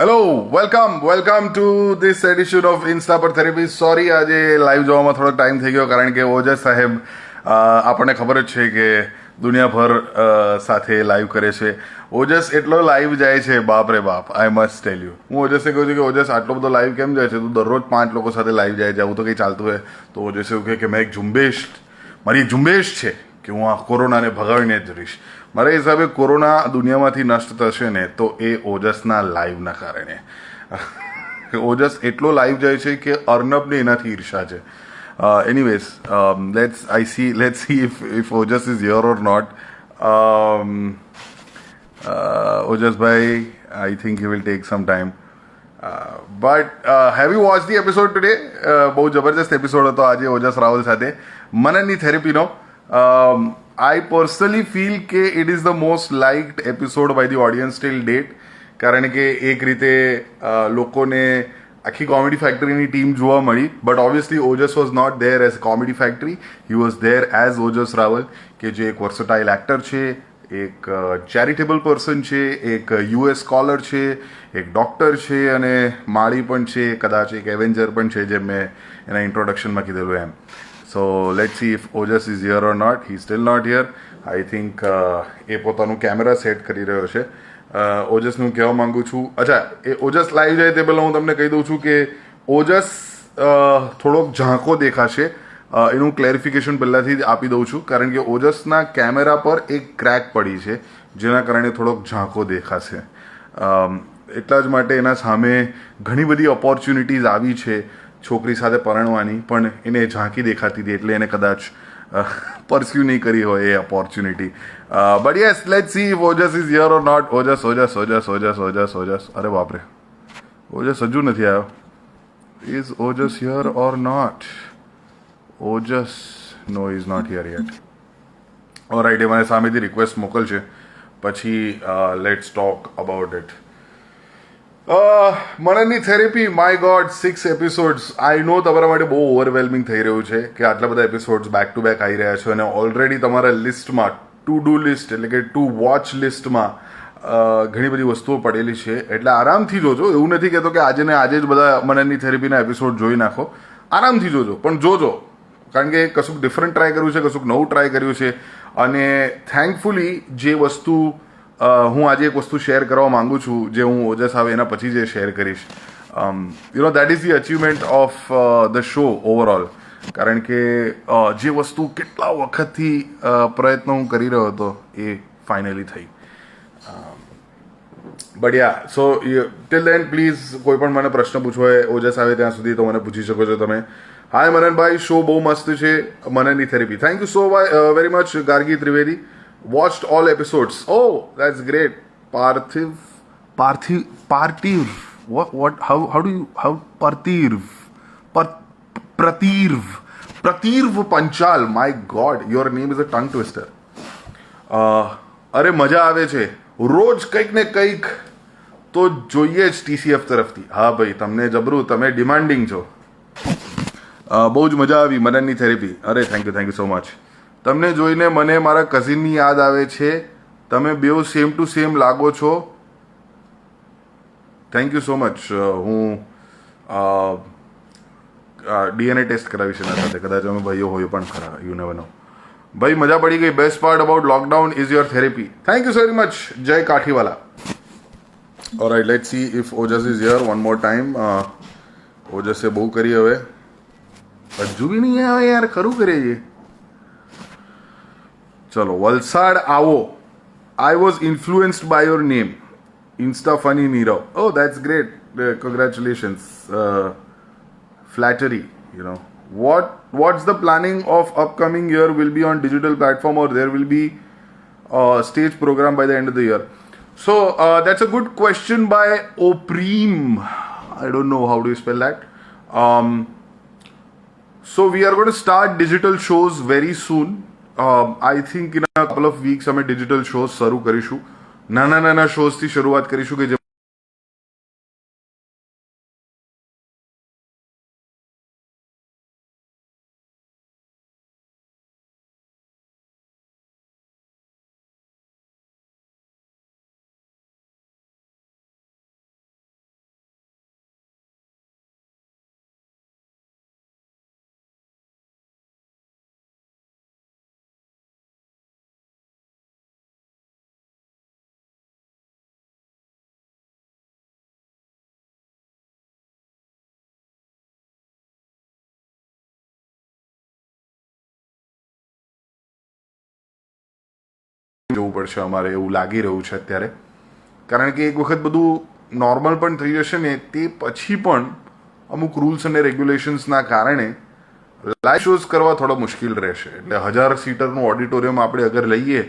Hello welcome to this addition of Insta પર therapy. Sorry, આજે live જોવામાં થોડો ટાઈમ થઈ ગયો કારણ કે ઓજસ સાહેબ આપણને ખબર જ છે કે દુનિયાભર સાથે લાઈવ કરે છે. ઓજસ એટલો લાઈવ જાય છે, બાપ રે બાપ, આઈ મસ્ટ ટેલ યુ. હું ઓજસને કહું છું કે ઓજસ આટલો બધો લાઈવ કેમ જાય છે? તું દરરોજ 5 લોકો સાથે લાઈવ જાય છે, આવું તો કંઈ ચાલતું હોય તો ઓજસ એવું કહે કે મેં એક ઝુંબેશ, મારી એક ઝુંબેશ છે કે હું આ કોરોનાને ભગાવીને જ રહીશ. મારા હિસાબે કોરોના દુનિયામાંથી નષ્ટ થશે ને તો એ ઓજસના લાઈવના કારણે. ઓજસ એટલો લાઈવ જાય છે કે અર્નબને એનાથી ઈર્ષા છે. Anyways, let's see if Ojas is here or not. ઓજસભાઈ, I think he will take some time. But have you watch the episode today? બહુ જબરજસ્ત એપિસોડ હતો આજે ઓજસ રાવલ સાથે મનનની થેરેપીનો. I personally feel કે it is the most liked episode by the audience till date, કારણ કે એક રીતે લોકોને આખી કોમેડી ફેક્ટરીની ટીમ જોવા મળી. But obviously Ojas was not there as comedy factory, he was there as Ojas Raval, કે જે એક વર્સેટાઇલ એક્ટર છે, એક ચેરિટેબલ પર્સન છે, એક યુએસ સ્કોલર છે, એક ડૉક્ટર છે અને માળી પણ છે, કદાચ એક એવેન્જર પણ છે, જેમ મેં એના ઇન્ટ્રોડક્શનમાં કીધેલું એમ. So let's see if Ojas is here or not. He's still not here. I think એ પોતાનું કેમેરા સેટ કરી રહ્યો છે. ઓજસનું કહેવા માંગુ છું, અચ્છા, એ ઓજસ લાઈવ જાય તે પહેલાં હું તમને કહી દઉં છું કે ઓજસ થોડોક ઝાંકો દેખાશે. એનું ક્લેરિફિકેશન પહેલાંથી જ આપી દઉં છું, કારણ કે ઓજસના કેમેરા પર એક ક્રેક પડી છે જેના કારણે થોડોક ઝાંકો દેખાશે. એટલા જ માટે એના સામે ઘણી બધી ઓપોર્ચ્યુનિટીઝ આવી છે છોકરી સાથે પરણવાની, પણ એને ઝાંકી દેખાતી હતી એટલે એને કદાચ પરસ્યુ નહીં કરી હોય એ opportunity. But yes, let's see if Ojas is here or not. Ojas, અરે બાપરે, ઓજસ હજુ નથી આવ્યો. Is Ojas here or not? Ojas, no, is not here yet. Alright, એ મને સામેથી રિક્વેસ્ટ મોકલશે, પછી લેટ્સ ટોક અબાઉટ ઇટ. મનનની therapy, my god, 6 episodes. I know તમારા માટે બહુ ઓવરવેલ્મિંગ થઈ રહ્યું છે કે આટલા બધા એપિસોડ્સ બેક ટુ બેક આવી રહ્યા છે અને ઓલરેડી તમારા લિસ્ટમાં, ટુ ડુ લિસ્ટ એટલે કે ટુ વોચ લિસ્ટમાં ઘણી બધી વસ્તુઓ પડેલી છે. એટલે આરામથી જોજો. એવું નથી કહેતો કે આજે ને આજે જ બધા મનનની થેરેપીના એપિસોડ જોઈ નાખો. આરામથી જોજો, પણ જોજો, કારણ કે કશુંક ડિફરન્ટ ટ્રાય કર્યું છે, કશુંક નવું ટ્રાય કર્યું છે. અને થેન્કફુલી જે વસ્તુ હું આજે એક વસ્તુ શેર કરવા માંગુ છું, જે હું ઓજસ આવે એના પછી જે શેર કરીશ, you know, that is the achievement of the show overall. કારણ કે જે વસ્તુ કેટલા વખતથી પ્રયત્નો હું કરી રહ્યો હતો એ ફાઇનલી થઈ. But ya, so till then please કોઈ પણ મને પ્રશ્ન પૂછવો હોય ઓજસ આવે ત્યાં સુધી તો મને પૂછી શકો છો તમે. હાય મનનભાઈ, શો બહુ મસ્ત છે, મનનની therapy. Thank you so very much Gargi Trivedi. Watched all episodes. Oh, that's great. Parthiv. What? How? Partirv. Pratirv Panchal. My God, your name is a tongue twister. અરે મજા આવે છે. રોજ કંઈક ને કંઈક તો જોઈએ જ TCF તરફથી. હા ભાઈ, તમને જબરું, તમે ડિમાન્ડિંગ છો. બહુ જ મજા આવી મનનની થેરેપી. અરે થેન્ક યુ સો મચ. તમને જોઈને મને મારા કઝિનની યાદ આવે છે. તમે બેઉ સેમ ટુ સેમ લાગો છો. Thank you so much. હું DNA ટેસ્ટ કરાવીશ એના સાથે, કદાચ અમે ભાઈઓ હોય પણ ખરા, યુ નેવર નો. ભાઈ મજા પડી ગઈ. Best part about lockdown is your therapy. Thank you very much, Jay Kathiwala. Alright, let's see if Ojas is here one more time. ઓજસે બહુ કરી, હવે હજુ બી નહીં આવે યાર, ખરું કરે છે. ચલો, વલસાડ આવો. I was influenced by your name. Insta funny Nirav. Oh, that's great. Congratulations. Flattery, you know. What's the planning of upcoming year? Will be on digital platform or there will be stage program by the end of the year? So that's a good question by Opreem. I don't know how do you spell that. So we are going to start digital shows very soon. I think in a couple of weeks અમે digital shows શરૂ કરીશું. નાના શોઝથી શરૂઆત કરીશું કે કરવું પડશે અમારે, એવું લાગી રહ્યું છે અત્યારે. કારણ કે એક વખત બધું નોર્મલ પણ થઈ જશે ને, તે પછી પણ અમુક રૂલ્સ અને રેગ્યુલેશન્સના કારણે લાઈવ શોઝ કરવા થોડો મુશ્કેલ રહેશે. એટલે 1000 સીટરનું ઓડિટોરિયમ આપણે અગર લઈએ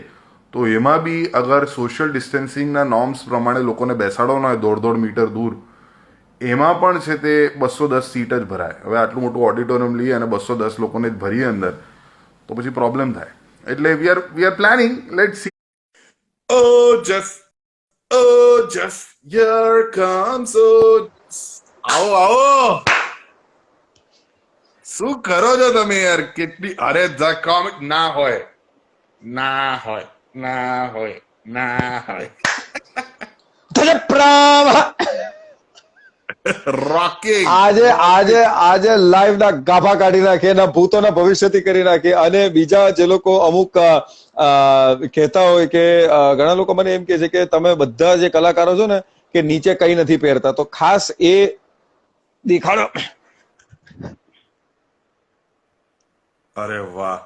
તો એમાં બી અગર સોશિયલ ડિસ્ટન્સિંગના નોર્મ્સ પ્રમાણે લોકોને બેસાડવાના હોય 1.5 મીટર દૂર, એમાં પણ છે તે 210 સીટ જ ભરાય. હવે આટલું મોટું ઓડિટોરિયમ લઈએ અને 210 લોકોને જ ભરીએ અંદર, તો પછી પ્રોબ્લેમ થાય. એટલે we are planning, let's see. Just here comes આવો આવો. શું કરો છો તમે યાર? કેટલી અરે ધ કોમિક ના હોય ના હોય ના હોય ના હોય. રોકિંગ આજે લાઈવ ના ગાભા કાઢી નાખે, એના ભૂતોના ભવિષ્યથી કરી નાખે. અને બીજા જે લોકો અમુક કહેતા હોય કે ઘણા લોકો મને એમ કે છે કે તમે બધા જે કલાકારો છો ને કે નીચે કઈ નથી પહેરતા, તો ખાસ એ દેખાડો. અરે વાહ,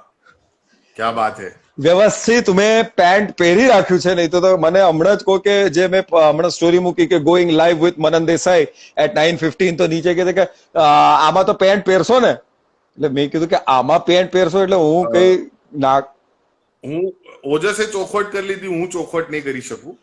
ક્યા બાત હે. વ્યવસ્થિત મેં પેન્ટ પહેરી રાખ્યું છે, નહીં તો મને હમણાં જ કહો કે જે મેં હમણાં સ્ટોરી મૂકી કે going live with Manan Desai at 9:15, તો નીચે કહે કે આમાં તો પેન્ટ પહેરશો ને. એટલે મેં કીધું કે આમાં પેન્ટ પહેરશો એટલે હું કઈ ના, હું ઓજસે ચોખવટ કરી લીધી, હું ચોખવટ નહીં કરી શકું.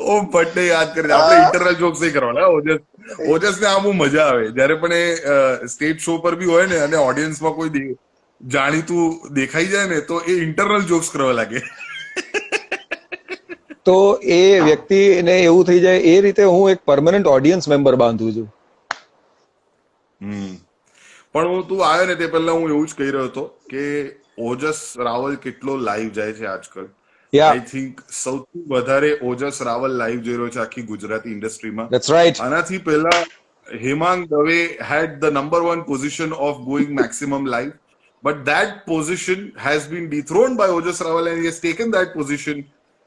ઓ ભટ્ટને યાદ કરે, આપણે ઇન્ટરનલ જોક્સ નહીં કરવાના. ઓજસને આમ મજા આવે જયારે પણ એ સ્ટેજ શો પર બી હોય ને અને ઓડિયન્સમાં કોઈ જાણીતું દેખાઈ જાય ને તો એ ઇન્ટરનલ જોક્સ કરવા લાગે. તો એ વ્યક્તિને એવું થઈ જાય. એ રીતે હું એક પરમનન્ટ ઓડિયન્સ મેમ્બર બાંધું છું. પણ તું આવ્યો ને તે પહેલા હું એવું જ કહી રહ્યો હતો કે ઓજસ રાવલ કેટલો લાઈવ જાય છે આજકાલ. આઈ થિંક સૌથી વધારે ઓજસ રાવલ લાઈવ જઈ રહ્યો છે આખી ગુજરાતી ઇન્ડસ્ટ્રીમાં. That's right. આનાથી પહેલા Hemang Dave had the number 1 position of going maximum live, but that position has been dethroned by Ojas Rawal and he has taken that position,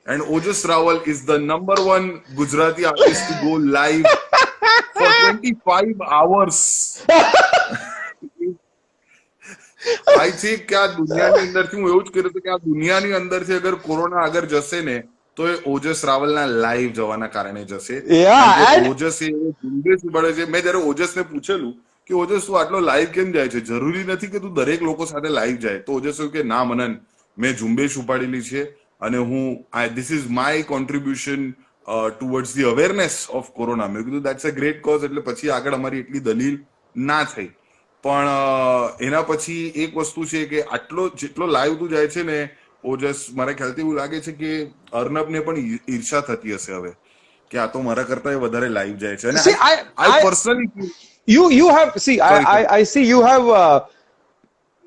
and Ojas Rawal is the number 1 Gujarati artist to go live for 25 hours. I think કે આ દુનિયાની અંદરથી હું એવું જ કર્યું હતું કે આ દુનિયાની અંદરથી અગર કોરોના આગળ જશે ને તો એ ઓજસ રાવલના લાઈવ જવાના કારણે જશે. ઓજસ એ ઝુંબેશ ઉપાડે છે. મેં જયારે ઓજસને પૂછેલું કે ઓજસ તું આટલો લાઈવ કેમ જાય છે, જરૂરી નથી કે તું દરેક લોકો સાથે લાઈવ જાય, તો ઓજસ એવું કે ના મનન, મેં ઝુંબેશ ઉપાડેલી છે અને હું this is my contribution towards the awareness of corona. મેં કીધું દેટ્સ અ ગ્રેટ કોઝ. એટલે પછી આગળ અમારી એટલી દલીલ ના થઈ. પણ એના પછી એક વસ્તુ છે કે આટલો જેટલો લાઈવ તું જાય છે ને ઓજસ, મારા ખ્યાલથી એવું લાગે છે કે અર્નબને પણ ઈર્ષા થતી હશે હવે કે આ તો મારા કરતા વધારે લાઈવ જાય છે. અને I personally you have see I see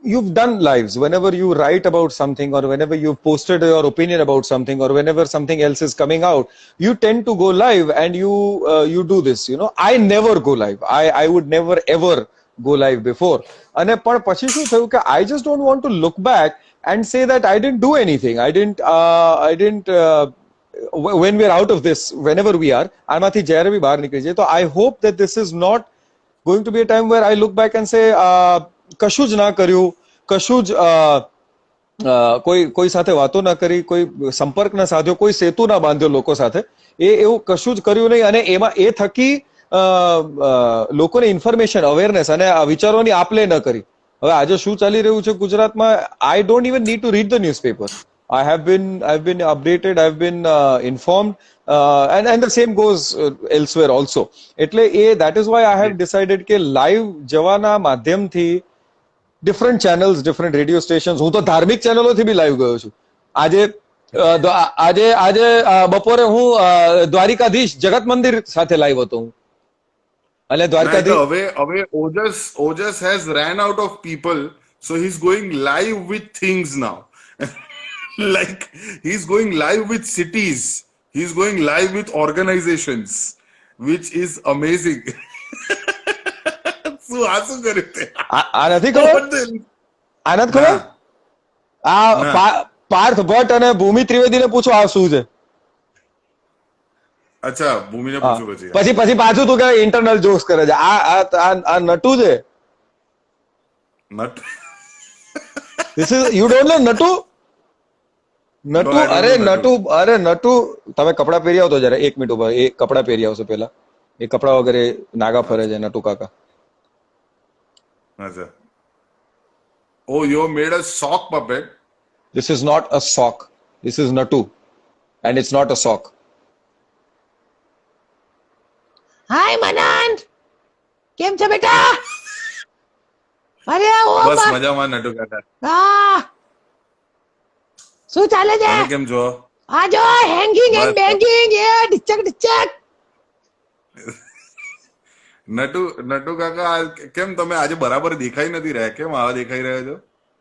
you've done lives whenever you write about something or whenever you've posted your opinion about something or whenever something else is coming out, you tend to go live and you do this, you know. I never go live. I would never ever go live before. અને પણ પછી શું થયું કે I just don't want to look back and say that I didn't do anything. I didn't when we're out of this, whenever we are, આમાંથી જ્યારે બી બહાર નીકળી જાય, તો I hope that this is not going to be a time where I look back and say કશું જ ના કર્યું, કશું જ કોઈ સાથે વાતો ના કરી, કોઈ સંપર્ક ના સાધ્યો, કોઈ સેતુ ના બાંધ્યો લોકો સાથે. એવું કશું જ કર્યું નહીં. અને એમાં એ થકી લોકોને ઇન્ફોર્મેશન, અવેરનેસ અને વિચારોની આપ-લે ન કરી. હવે આજે શું ચાલી રહ્યું છે ગુજરાતમાં, I don't even need to read the newspaper. I've been updated, I've been informed, and the same goes elsewhere also. એટલે that is why I have decided કે લાઈવ જવાના માધ્યમથી different channels, different radio stations, હું તો ધાર્મિક ચેનલોથી બી live ગયો છું. આજે બપોરે હું દ્વારિકાધીશ જગત મંદિર સાથે લાઈવ હતો હું. અને દ્વારકાધીશ હવે ઓજસ has ran out of people, so he's going live with things now. Like he's going live with cities, he's going live with organizations, which is amazing. શું કર્યું તે? આ નથી ખબર, આ નથી ખબર. આ પાર્થ ભટ્ટ અને ભૂમિ ત્રિવેદીને પૂછો આ શું છે. અચ્છા ભૂમિને હા પૂછું પછી. પછી પાછું તું કે ઇન્ટરનલ જોક્સ કરે છે. આ નટુ છે. Nut This is you don't know નટુ. નો નટુ આઈ અરે ડોન્ટ નો નટુ. નટુ તમે કપડા પહેરી આવતો જરા 1 મિનિટ ઉભા. એ કપડા પહેરી આવશો પેલા. એ કપડા વગેરે નાગા ફરે છે નટુ કાકા. અચ્છા. Oh, you made a sock puppet. This is not a sock. This is Natu and it's not a sock. હાય મનન, કેમ છે બેટા? અરે ઓ બસ મજામાં નટુ કાકા. હા, શું ચાલે છે? તમે કેમ છો? આ જો હેંગિંગ એન્ડ બસ બેંગિંગ એ ડિચક. નટુ કાકા કેમ તમે આજે બરાબર દેખાઈ નથી રહ્યા? કેમ આવા દેખાઈ રહ્યા છો?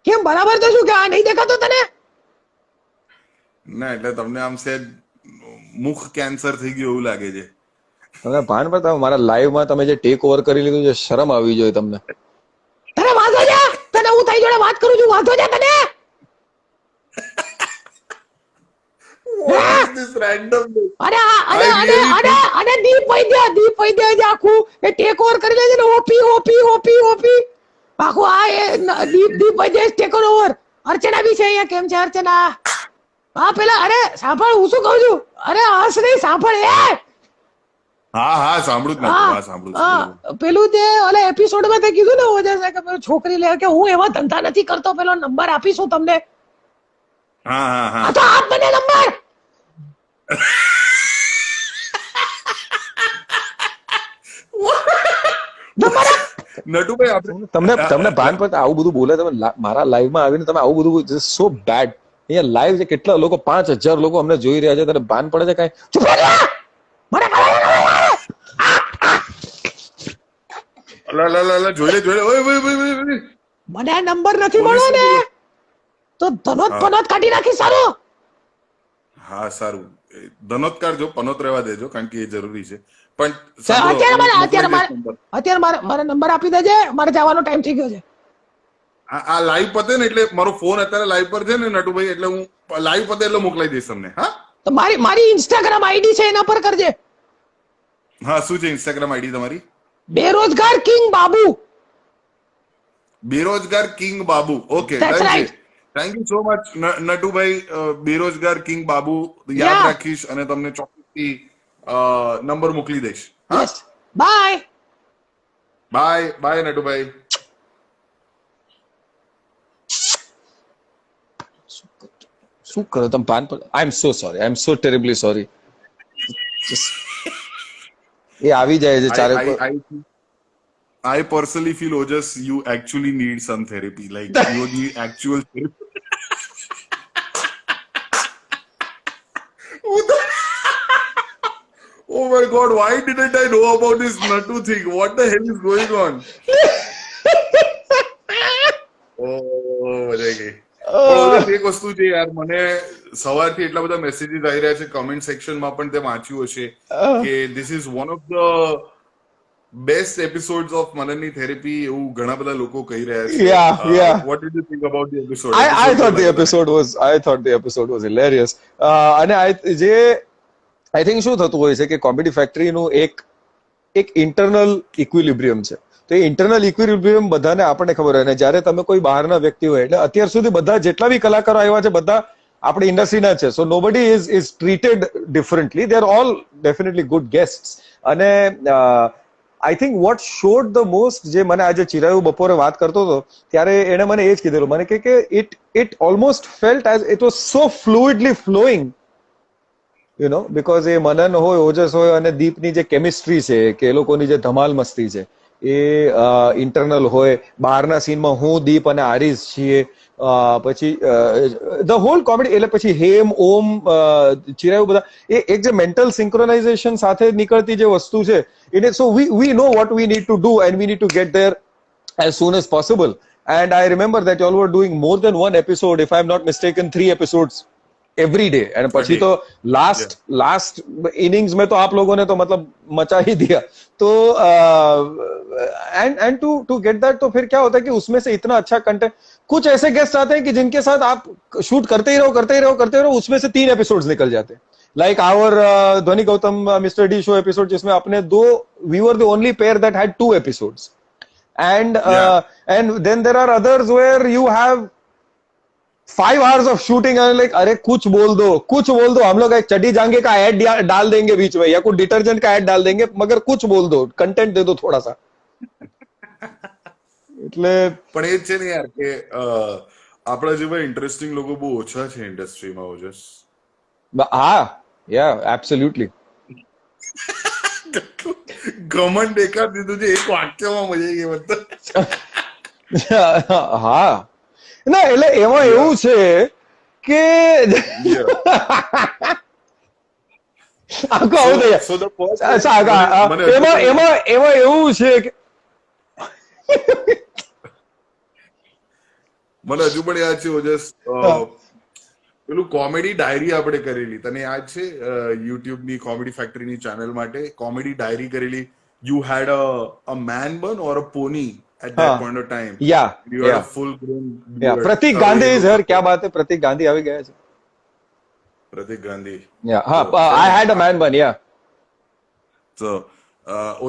કેમ બરાબર તો શું કે આ નહીં દેખાતો તને? ના એટલે તમને આમ સેજ મુખ કેન્સર થઈ ગયું એવું લાગે છે. તમે ભાન પર તમે મારા લાઈવ માં તમે જે ટેક ઓવર કરી લીધું છે, શરમ આવી જોઈએ તમને. તને વાંધો છે? તને હું તારી જોડે વાત કરું છું, વાંધો છે તને? What is this random? અરે I really અને દીપ વૈદ્ય જે આખું એ ટેક ઓવર કરી લે છે ને, ઓપી આખું આ એ દીપ વૈદ્ય ટેક ઓવર. અર્ચના બી છે અહીંયા. કેમ છે અર્ચના? હા પેલા અરે સાંભળ હું શું કહું છું. અરે હસ નહીં, સાંભળ એ. હા સાંભળું જ નતું. હા સાંભળું છું. હા પેલું જે ઓલા એપિસોડમાં તે કીધું ને ઓજસ કે પેલો છોકરી લે કે હું એવા ધંધા નથી કરતો, પેલો નંબર આપીશું તમને. હા તો આપ મને નંબર. નટુભાઈ આપણે તમને ભાન પર આવું બધું બોલે તમે મારા લાઈવ માં આવીને તમે આવું બધું સો બેડ. અહીંયા લાઈવ છે, કેટલા લોકો 5,000 લોકો અમને જોઈ રહ્યા છે, તને ભાન પડે છે કઈ? ચૂપ રહે. જોઈ લે ઓય. મને નંબર નથી મળ્યો ને તો ધનોત પનોત કાઢી નાખી. સારું હા સારું. ધનોત્કાર જો પનોત રહેવા દેજો કારણ કે એ જરૂરી છે. પણ અત્યારે મારે નંબર આપી દેજે, મારે જવાનો ટાઈમ થઈ ગયો છે. આ લાઈવ પતે ને એટલે મારો ફોન અત્યારે લાઈવ પર છે ને નટુભાઈ, એટલે હું લાઈવ પતે એટલે મોકલાઈ દઈશ તમને. હા તો મારી ઇન્સ્ટાગ્રામ આઈડી છે, એના પર કરજે. હા શું છે ઇન્સ્ટાગ્રામ આઈડી તમારી? બેરોજગાર કિંગ બાબુ. બેરોજગાર કિંગ બાબુ. ઓકે ડન છે. Thank you so much Natubhai. બેરોજગાર કિંગ બાબુ યાદ રાખીશ અને તમને ચોક્કસથી નંબર મોકલી દઈશ. Bye bye Natubhai. શું કરો તમે ભાન પર? આઈ એમ સો સોરી, આઈ એમ સો ટેરેબલી સોરી. એ આવી જાય છે ચારે પર. I personally feel Ojas, you actually need some therapy. Like you need actual therapy. Oh my God! Why didn't I know about this Natu thing? What the hell is going on? મજા ગઈ. એક વસ્તુ છે યાર, મને સવારથી એટલા બધા મેસેજીસ આવી રહ્યા છે, કમેન્ટ સેક્શનમાં પણ તે વાંચ્યું હશે કે this is one of the best episodes of મનનની થેરેપી એવું ઘણા બધા લોકો કહી રહ્યા છે. What did you think about the episode? I thought the episode was hilarious. અને I think શું થતું હોય છે કે કોમેડી ફેક્ટરીનું એક ઇન્ટરનલ ઇક્વિલિબ્રિયમ છે. તો એ ઇન્ટરનલ ઇક્વિલિબ્રિયમ બધાને આપણને ખબર હોય, અને જ્યારે તમે કોઈ બહારના વ્યક્તિ હોય, એટલે અત્યાર સુધી બધા જેટલા બી કલાકારો આવ્યા છે બધા આપણી ઇન્ડસ્ટ્રીના છે. So nobody is treated differently. They are all definitely good guest. અને I think what showed the most, જે મને આજે ચિરાયુ બપોરે વાત કરતો હતો ત્યારે એણે મને એ જ કીધેલું, મને કે it almost felt as it was so fluidly flowing, you know, because એ મનન હોય, ઓજસ હોય અને દીપની જે કેમિસ્ટ્રી છે, કે એ લોકોની જે ધમાલ મસ્તી છે એ ઇન્ટરનલ હોય. બહારના સીનમાં હું, દીપ અને આરિઝ છીએ. પછી ધ હોલ કોમેડી, એટલે પછી હેમ, ઓમ, ચિરાયુ બધા એક જે મેન્ટલ સિંક્રોનાઇઝેશન સાથે નીકળતી જે વસ્તુ છે એને. So we know what we need to do and we need to get there as soon as possible. And I remember that you all were doing more than one episode, if I'm not mistaken 3 episodes every day. And પછી તો last innings में तो आप लोगों ने तो मतलब मचा ही दिया. तो एंड टू गेट दैट, तो फिर क्या होता है कि उसमें से इतना अच्छा कंटेंट, कुछ ऐसे गेस्ट आते हैं कि जिनके साथ आप शूट करते ही रहो, उसमें से 3 एपिसोड्स निकल जाते हैं. like our Dhwani Gautam Mr. D show episode जिसमें अपने दो we were the only pair that had 2 episodes and and then there are others where you have 5 hours of shooting and like अरे कुछ बोल दो हम लोग एक चड्डी जांगे का ऐड डाल देंगे बीच में या कुछ डिटर्जेंट का ऐड डाल देंगे मगर कुछ बोल दो कंटेंट दे दो थोड़ा सा એટલે પણ એ જ છે ને યાર કે આપણા જેવા ઇન્ટરેસ્ટિંગ લોકો બહુ ઓછા છે ઇન્ડસ્ટ્રીમાં ઓજસ. હા yeah absolutely ઘમંડ દેખા દીધું છે એક વાક્યમાં મજા ગઈ બધા. હા ના એટલે એમાં એવું છે કે આખું આવું થઈ So the first જાય એમાં એવું છે કે મને હજુ પણ યાદ છે ઓજસ પેલું કોમેડી ડાયરી આપણે કરેલી તને યાદ છે યુટ્યુબ ની કોમેડી ફેક્ટરી ની ચેનલ માટે કોમેડી ડાયરી કરેલી યુ હેડ અ મેન બન ઓર અ pony at that point of time you had a full grown beard. પ્રતીક ગાંધી is here क्या बात है પ્રતીક ગાંધી આવી ગયા છે પ્રતીક ગાંધી હા I had a man bun yeah so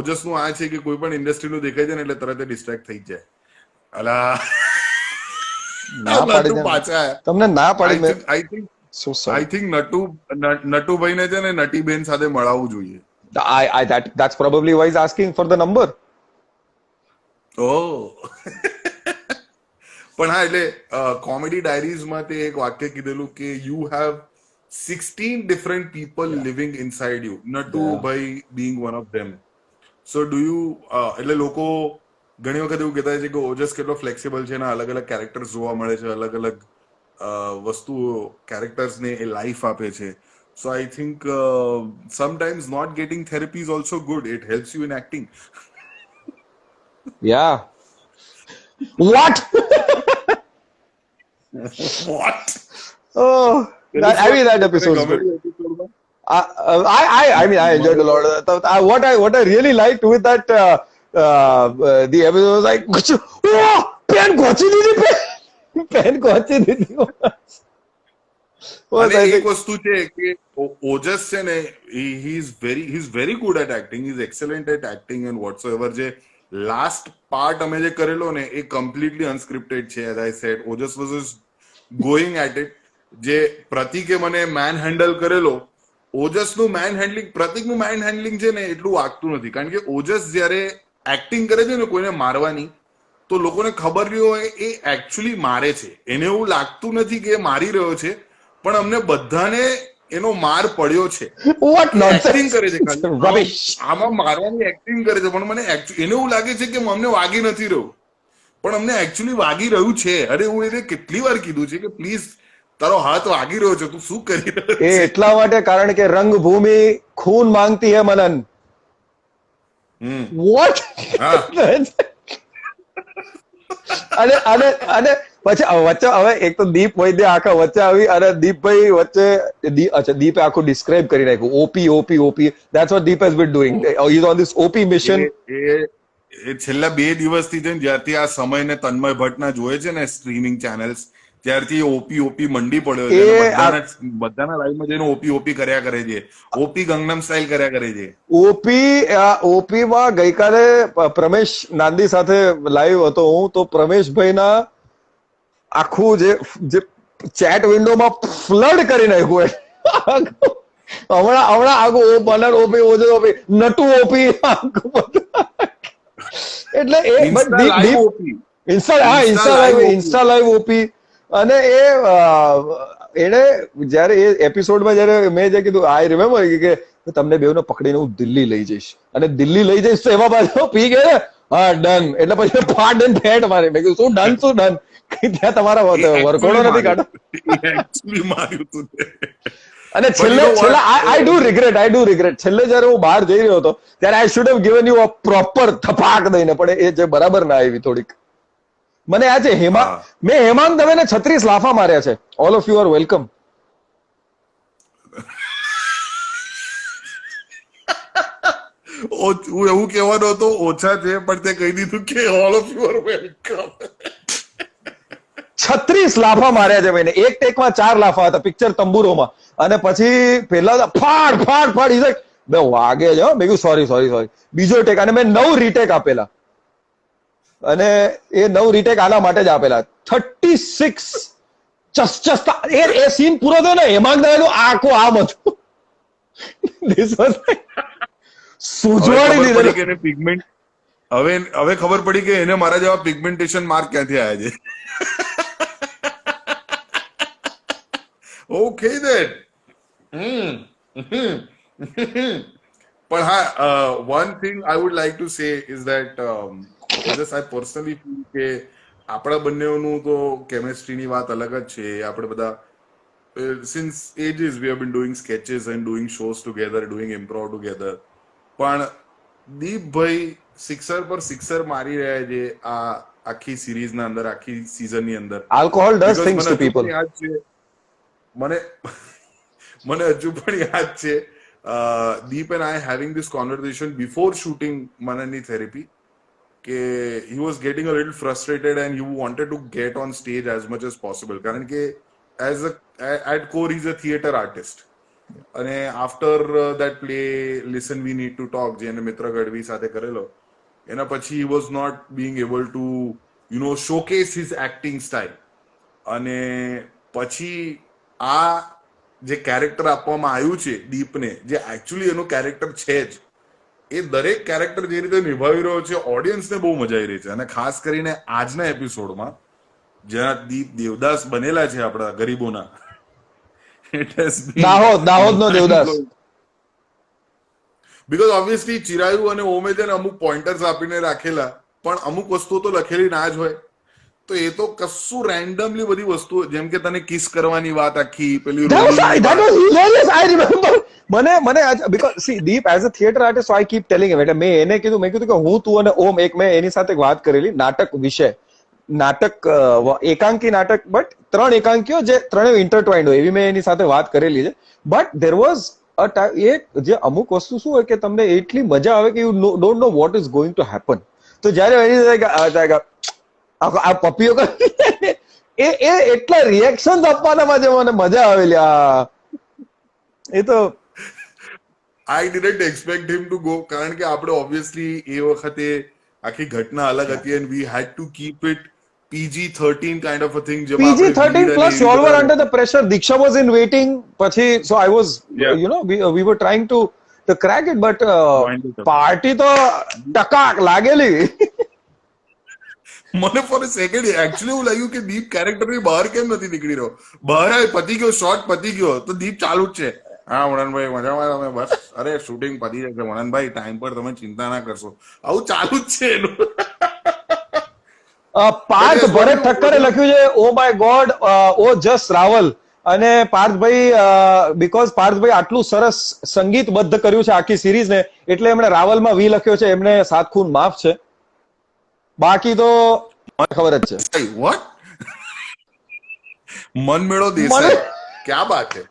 ઓજસ નું આ છે કે કોઈ પણ ઇન્ડસ્ટ્રી નું દેખાય છે ને એટલે તરત ડિસ્ટ્રેક્ટ થઈ જાય અલા ના પાડી દે પાછા તમને ના પાડી મે so I sorry think Natubhai ને છે ને નટીબેન સાથે મળાવવું જોઈએ. that's probably why he's asking for the number પણ હા એટલે કોમેડી ડાયરીઝ માં તે એક વાક્ય કીધેલું કે you have 16 different people living inside you, નટુ ભાઈ being one of them. So do you એટલે લોકો ઘણી વખત એવું કહેતા છે કે ઓજસ કેટલો ફ્લેક્સિબલ છે ને અલગ અલગ કેરેક્ટર્સ જોવા મળે છે અલગ અલગ વસ્તુઓ કેરેક્ટર્સ ને એ લાઈફ આપે છે. So I think sometimes not getting therapy is also good. It helps you in acting. yeah what What? oh I mean that episode was good. I mean I enjoyed a lot of that. What I really liked with that the episode was like oh pen ગોચી દીધી અને એક વસ્તુ છે કે ઓજસ છે ને he is very good at acting. He is excellent at acting and whatsoever. જે last part અમે જે કરેલો ને એ કમ્પ્લીટલી અનસ્ક્રિપ્ટેડ છે as I said. Ojas was just going at it. જે પ્રતિકે મને મેન હેન્ડલ કરેલો ઓજસનું મેન હેન્ડલિંગ પ્રતિકનું મેન હેન્ડલિંગ છે ને એટલું વાગતું નથી કારણ કે ઓજસ જયારે એક્ટિંગ કરે છે ને કોઈને મારવાની તો લોકોને ખબર નહીં હોય એ એકચ્યુઅલી મારે છે એને એવું લાગતું નથી કે એ મારી રહ્યો છે પણ અમને બધાને એનો માર પડ્યો છે what એક્ટિંગ nonsense કરે છે ખાલી rubbish આમાં મારવાની એક્ટિંગ કરે છે પણ મને એને એવું લાગે છે કે અમને વાગી નથી રહ્યું પણ અમને એકચ્યુઅલી વાગી રહ્યું છે. અરે હું એને કેટલી વાર કીધું છે કે પ્લીઝ તારો હાથ વાગી રહ્યો છે તું શું કરી રહ્યો એ છે. એટલા માટે કારણ કે રંગભૂમિ ખૂન માંગતી હે મનન what અને અને અને પછી વચ્ચે હવે એક તો દીપ વૈદ્ય આખા વચ્ચે આવી અને દીપભાઈ વચ્ચે અચ્છા દીપે આખું ડિસ્ક્રાઇબ કરી નાખ્યું OP that's what Deep has been doing. He's on this OP mission. એ છેલ્લા 2 દિવસથી છે ને જ્યારથી આ સમય ને તન્મય ભટ્ટના જોયે છે ને સ્ટ્રીમિંગ ચેનલ્સ ત્યારથી ઓપી મંડી પડ્યો છે બધાના લાઈવમાં જઈને ઓપી કર્યા કરે છે ઓપી ગંગનમ સ્ટાઇલ કર્યા કરે છે. ઓપી માં ગઈકાલે પ્રમેશ નાંદી સાથે લાઈવ હતો હું તો પ્રમેશભાઈના આખું જે ચેટ વિન્ડોમાં ફ્લડ કરી નાખ્યું હમણાં આખું ઓપી ઓપી નટુ ઓપી એટલે એ ઇન્સ્ટા લાઈવ ઓપી અને એને જયારે એ એપિસોડમાં જયારે મેં જે કીધું આઈ રિમેમ્બર કે તમને બેઉને પકડીને હું દિલ્હી લઈ જઈશ અને દિલ્હી લઈ જઈશ તો એમાં પાછો પી ગયા હા ડન એટલે પછી ફાટ એન્ડ ફેટ મારે મેં કીધું શું ડન ત્યાં તમારા વરઘોડો નથી કાઢો અને છેલ્લે આઈ ડુ રિગ્રેટ છેલ્લે જયારે હું બહાર જઈ રહ્યો હતો ત્યારે I should have given you a proper થપાક દઈને પણ એ જે બરાબર ના આવી થોડીક મને આ છે મેં હેમાંગ દવેને 36 લાફા માર્યા છે. All of you are welcome. હું એવું કહેવાનો હતો ઓછા છે પણ તે કહી દીધું કે all of you are welcome. 36 36 લાફા માર્યા છે ભાઈને. એક ટેકમાં 4 લાફા હતા પિક્ચર તંબુરોમાં. અને પછી પેલા ફાડ ફાડ ફાડ ઈ બે વાગે છે. મેં કીધું સોરી. બીજો ટેક અને મેં 9 રીટેક આપેલા. અને એ 9 રીટેક આના માટે જ આપેલા. 36 ચસ એ સીન પૂરો થયો ને હેમાંગ દવેનું આખું આમ હતું. This was સુજવાડી દીધેલું. કે પિગમેન્ટ હવે ખબર પડી કે એને મારા જેવા પિગમેન્ટેશન માર્ક ક્યાંથી આવ્યા છે. Okay then. પણ હા, one thing I would like to say is that just I personally feel કે આપણા બંનેનું તો કેમેસ્ટ્રીની વાત અલગ જ છે. આપણે બધા since ages we have been doing sketches and doing shows together, doing improv together. પણ દીપભાઈ સિક્સર પર સિક્સર મારી રહ્યા છે આ આખી સિરીઝ ના અંદર, આખી સીઝન ની અંદર. Alcohol does things to people. મને હજુ પણ યાદ છે Deep and I having this conversation before shooting Mananni Therapy કે he was getting a little frustrated and he wanted to get on stage as much as possible કારણ કે at core he's a theatre artist. અને after that play Listen We Need to Talk જેને મિત્ર ગઢવી સાથે કરેલો, એના પછી he was not being able to showcase his acting style. અને પછી આ જે કેરેક્ટર આપવામાં આવ્યું છે દીપને, જે એકચ્યુઅલી એનું કેરેક્ટર છે જ, એ દરેક કેરેક્ટર જે રીતે નિભાવી રહ્યો છે ઓડિયન્સને બહુ મજા આવી રહી છે. અને ખાસ કરીને આજના એપિસોડમાં જ્યાં દીપ દેવદાસ બનેલા છે આપણા ગરીબોના, દાહોદનો દેવદાસ. બીકોઝ ઓબ્વિયસલી ચિરાયુ અને ઓમે તેને અમુક પોઈન્ટર્સ આપીને રાખેલા, પણ અમુક વસ્તુઓ તો લખેલી ના જ હોય. તો એ તો કશું રેન્ડમલી બધી વસ્તુઓ, જેમ કે તને કિસ કરવાની વાત આખી પેલી મને because see Deep as a theatre artist, so I keep telling him, એટલે મેં એને કીધું કે હું તું અને ઓમ એક મેં એની સાથે વાત કરેલી નાટક વિશે. નાટક એકાંકી નાટક, બટ 3 એકાંકીઓ જે ત્રણેય ઇન્ટરટ્વાઇન્ડ હોય એવી મેં એની સાથે વાત કરેલી છે. But there was a time જે અમુક વસ્તુ શું હોય કે તમને એટલી મજા આવે કે you don't know what is going to happen. તો જયારે એની આ પપ્પીઓ એ એટલા રિએક્શન આપવાના જે મને મજા આવેલી. એ તો આઈ didn't expect him to go, કારણ કે આપણે ઓબ્વિયસલી એ વખતે આખી ઘટના અલગ હતી and we had to keep it PG-13 kind of a thing. PG-13 plus you all were under the pressure. Diksha was in waiting. Pachi, so I was, we were trying to crack it, but party તો ટકાક લાગેલી. મને four second actually એવું લાગ્યું કે દીપ character ની બહાર કેમ નથી નીકળી રહ્યો. બહાર આવી પતી ગયો, શોર્ટ પતી ગયો તો દીપ ચાલુ જ છે. હા વણનભાઈ મજામાં, તમે બસ અરે શૂટિંગ પતી જશે વણનભાઈ, ટાઈમ પર તમે ચિંતા ના કરશો, આવું ચાલુ જ છે એનું. પાર્થ ભરત ઠક્કરે લખ્યું છે ઓ માય ગોડ ઓ જસ રાવલ. અને પાર્થભાઈ બીકોઝ પાર્થભાઈ આટલું સરસ સંગીતબદ્ધ કર્યું છે આખી સિરીઝ ને, એટલે એમણે રાવલમાં વી લખ્યો છે. એમને 7 ખૂન માફ છે, બાકી તો ખબર જ છે. વોટ મન મેળો દેસાઈ, ક્યા બાત છે.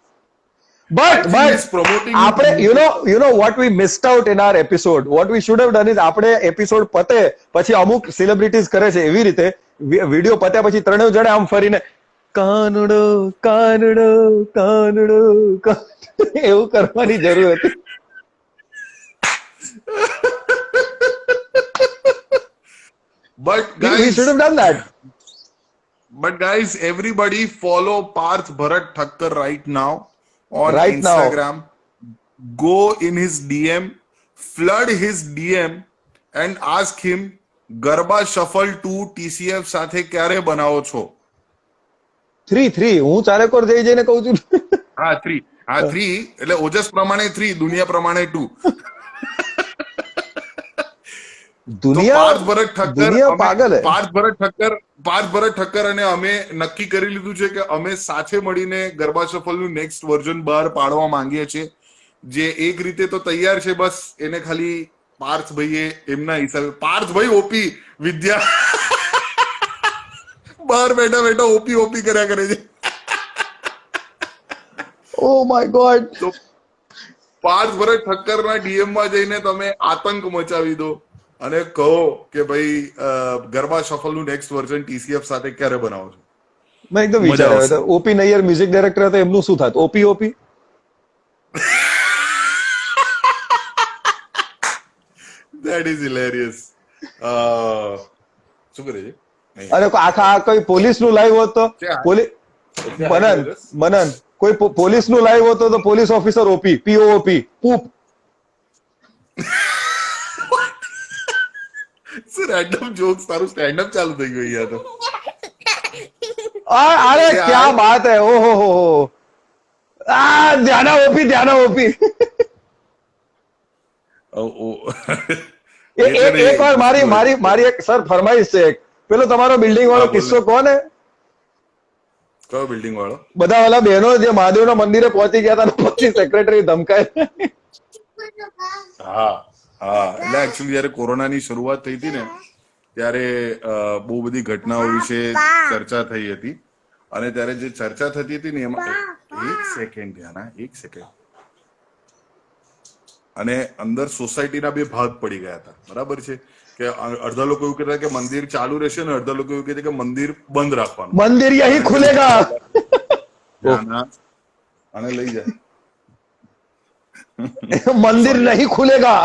But આપણે you know what we missed out in our episode. What we should have done is આપણે એપિસોડ પતે પછી અમુક સેલિબ્રિટીઝ કરે છે એવી રીતે વિડીયો પત્યા પછી ત્રણેય જણે આમ ફરીને કાનુડો કાનુડો કાનુડો એવું કરવાની જરૂર હતી. But guys, we should have done that. But guys, everybody follow Parth Bharat Thakkar right now on right Instagram. Now. Go in his DM, flood his DM and ask him Garba Shuffle 2 TCF સાથે ક્યારે બનાવો છો? 3 હું ચારેકોર જઈને કહું છું. હા 3 એટલે ઓજસ પ્રમાણે 3, દુનિયા પ્રમાણે 2. પાર્થ ભરત ઠક્કર અને અમે નક્કી કરી લીધું છે કે અમે સાથે મળીને ગરબા સફલનું નેક્સ્ટ વર્ઝન બહાર પાડવા માંગીએ છીએ, જે એક રીતે તો તૈયાર છે, બસ એને ખાલી પાર્થભાઈએ એમના હિસાબે, પાર્થભાઈ ઓપી વિદ્યા બહાર બેઠા બેઠા ઓપી કર્યા કરે છે. Oh my God. તો પાર્થ ભરત ઠક્કરના DM માં જઈને તમે આતંક મચાવી દો અને કહો કે ભાઈ ગરબા સફલનું નેક્સ્ટ વર્ઝન TCF સાથે ક્યારે બનાવો છો. મેં એકદમ મજા વિચાર આવ્યો આવશે. હતો ઓપી નૈયર મ્યુઝિક ડાયરેક્ટર હતા એમનું શું થાત ઓપી ઓપી That is hilarious. શું કરે છે? નહીં. અને આખા આ કોઈ પોલીસ નું લાઈવ હોત તો ક્યાં? પોલીસ ક્યાં મનન hilarious? મનન કોઈ પોલીસ નું લાઈવ હોત તો પોલીસ ઓફિસર ઓપી પીઓપી પૂપ શું random jokes તારું stand up ચાલુ થઈ ગયું યાર તો. अरे क्या बात है ओहो हो ધ્યાના ઓપી એક વાર મારી એક સર ફરમાઈશ છે એક પેલો તમારો બિલ્ડિંગ વાળો હા, બોલો. કિસ્સો કોને કયો બિલ્ડિંગ વાળો? બધા વાલા બહેનો જે મહાદેવના મંદિરે પહોંચી ગયા હતા પછી સેક્રેટરી ધમકાય હા હા એટલે એકચ્યુઅલી જયારે કોરોનાની શરૂઆત થઈ હતી ને ત્યારે બહુ બધી ઘટનાઓ વિશે ચર્ચા થઈ હતી અને ત્યારે જે ચર્ચા થતી હતી ને એમાં એક સેકન્ડ ધ્યાના એક સેકન્ડ અને અંદર સોસાયટીના બે ભાગ પડી ગયા હતા બરાબર છે કે અડધા લોકો એવું કહેતા કે મંદિર ચાલુ રહેશે ને અડધા લોકો એવું કહેતા કે મંદિર બંધ રાખવાનું મંદિર યહી ખુલેગા ધ્યાના અને લઈ જાય મંદિર નહીં ખુલેગા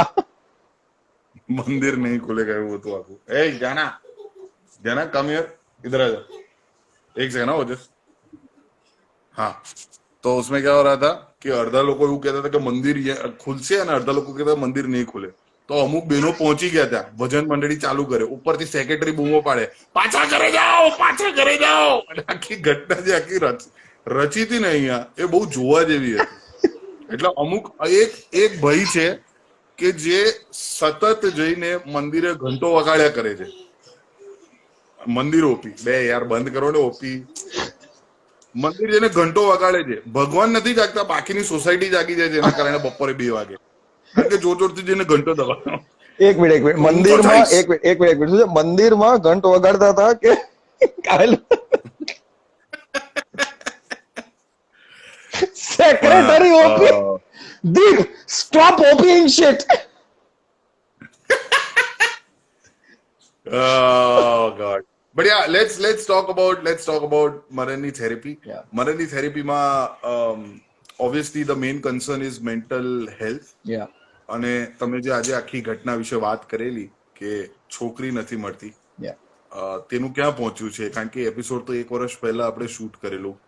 मंदिर नहीं खुलेगा वो तो आपको ए जाना जाना कम यार इधर आ जा एक सेकंड ना ओजस हाँ तो उसमें क्या हो रहा था कि अर्धा लोग એવું કહેતા હતા કે મંદિર ખુલશે અને અડધા લોકો કહેતા મંદિર નહીં ખુલે તો અમુક બહેનો પહોંચી ગયા ત્યાં ભજન મંડળી ચાલુ કરે ઉપરથી સેક્રેટરી બૂમો પાડે પાછા ઘરે જાઓ અને આખી ઘટના જે આખી રચી હતી ને અહીંયા એ બહુ જોવા જેવી હતી એટલે અમુક એક ભાઈ છે કે જે સતત જઈને મંદિરે ઘંટો વગાડ્યા કરે છે મંદિર ઓપી બે યાર બંધ કરો ને ઓપી મંદિર જઈને ઘંટો વગાડે છે ભગવાન નથી જાગતા બાકીની સોસાયટી જાગી જાય છે એના કારણે બપોરે 2 વાગે કારણ કે જોરથી જઈને ઘંટો દબાવો એક મિનિટ મંદિરમાં એક મિનિટ શું છે મંદિરમાં ઘંટ વગાડતા હતા કે સેક્રેટરી ઓપી Dude, stop opening shit. Oh God. But yeah, let's talk about Maranni therapy. Yeah. Maranni therapy માં obviously the main concern is mental health. Yeah. અને તમે જે આજે આખી ઘટના વિશે વાત કરેલી કે છોકરી નથી મળતી Yeah. તેનું ક્યાં પહોંચ્યું છે કારણ કે એપિસોડ તો 1 વર્ષ પહેલા આપણે શૂટ કરેલું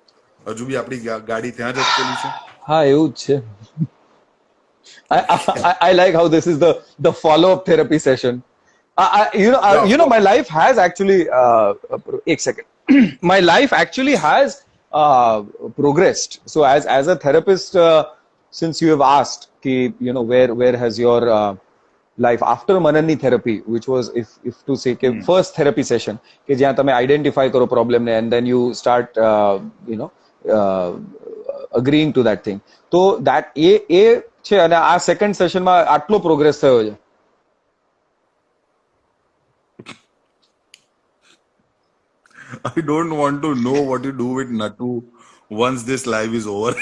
હજુ બી આપણી ગાડી ત્યાં જ અટકેલી છે હા એવું જ છે I like how this is the follow-up therapy session. You know, my life has actually एक second. My life actually has progressed. So as a therapist, since you have asked, ki, you know, where has your life after Manani therapy, which was if to say કે first therapy session, કે જ્યાં તમે identify કરો problem ને and then you start you know agreeing to that thing. તો that એ છે અને આ સેકન્ડ સેશનમાં આટલો પ્રોગ્રેસ થયો છે I don't want to know what you do with Natu once this live is over.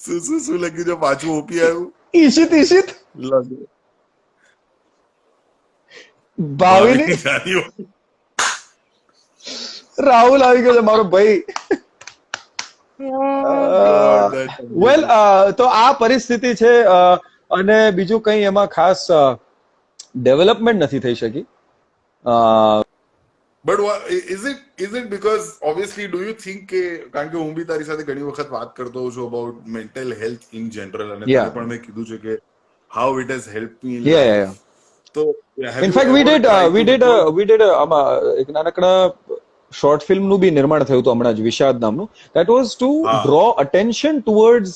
શું લખ્યું છે પાછું ઓપી આવ્યું ઈશિત ભાવિની રાહુલ આવી ગયો છે મારો ભાઈ વેલ તો આ પરિસ્થિતિ છે અને બીજું કંઈ એમાં ખાસ ડેવલપમેન્ટ નથી થઈ શકી but is it because obviously do you think કે કારણ કે હું બી તારી સાથે ઘણી વખત વાત કરતો હોઉં છું about mental health in general અને તને પણ મેં કીધું છે કે how it has help me તો ઇનફેક્ટ વી ડીડ એક નાનકડા શોર્ટ ફિલ્મ નું બી નિર્માણ થયું હતું હમણાં જ વિષાદ નામનું that was to draw attention towards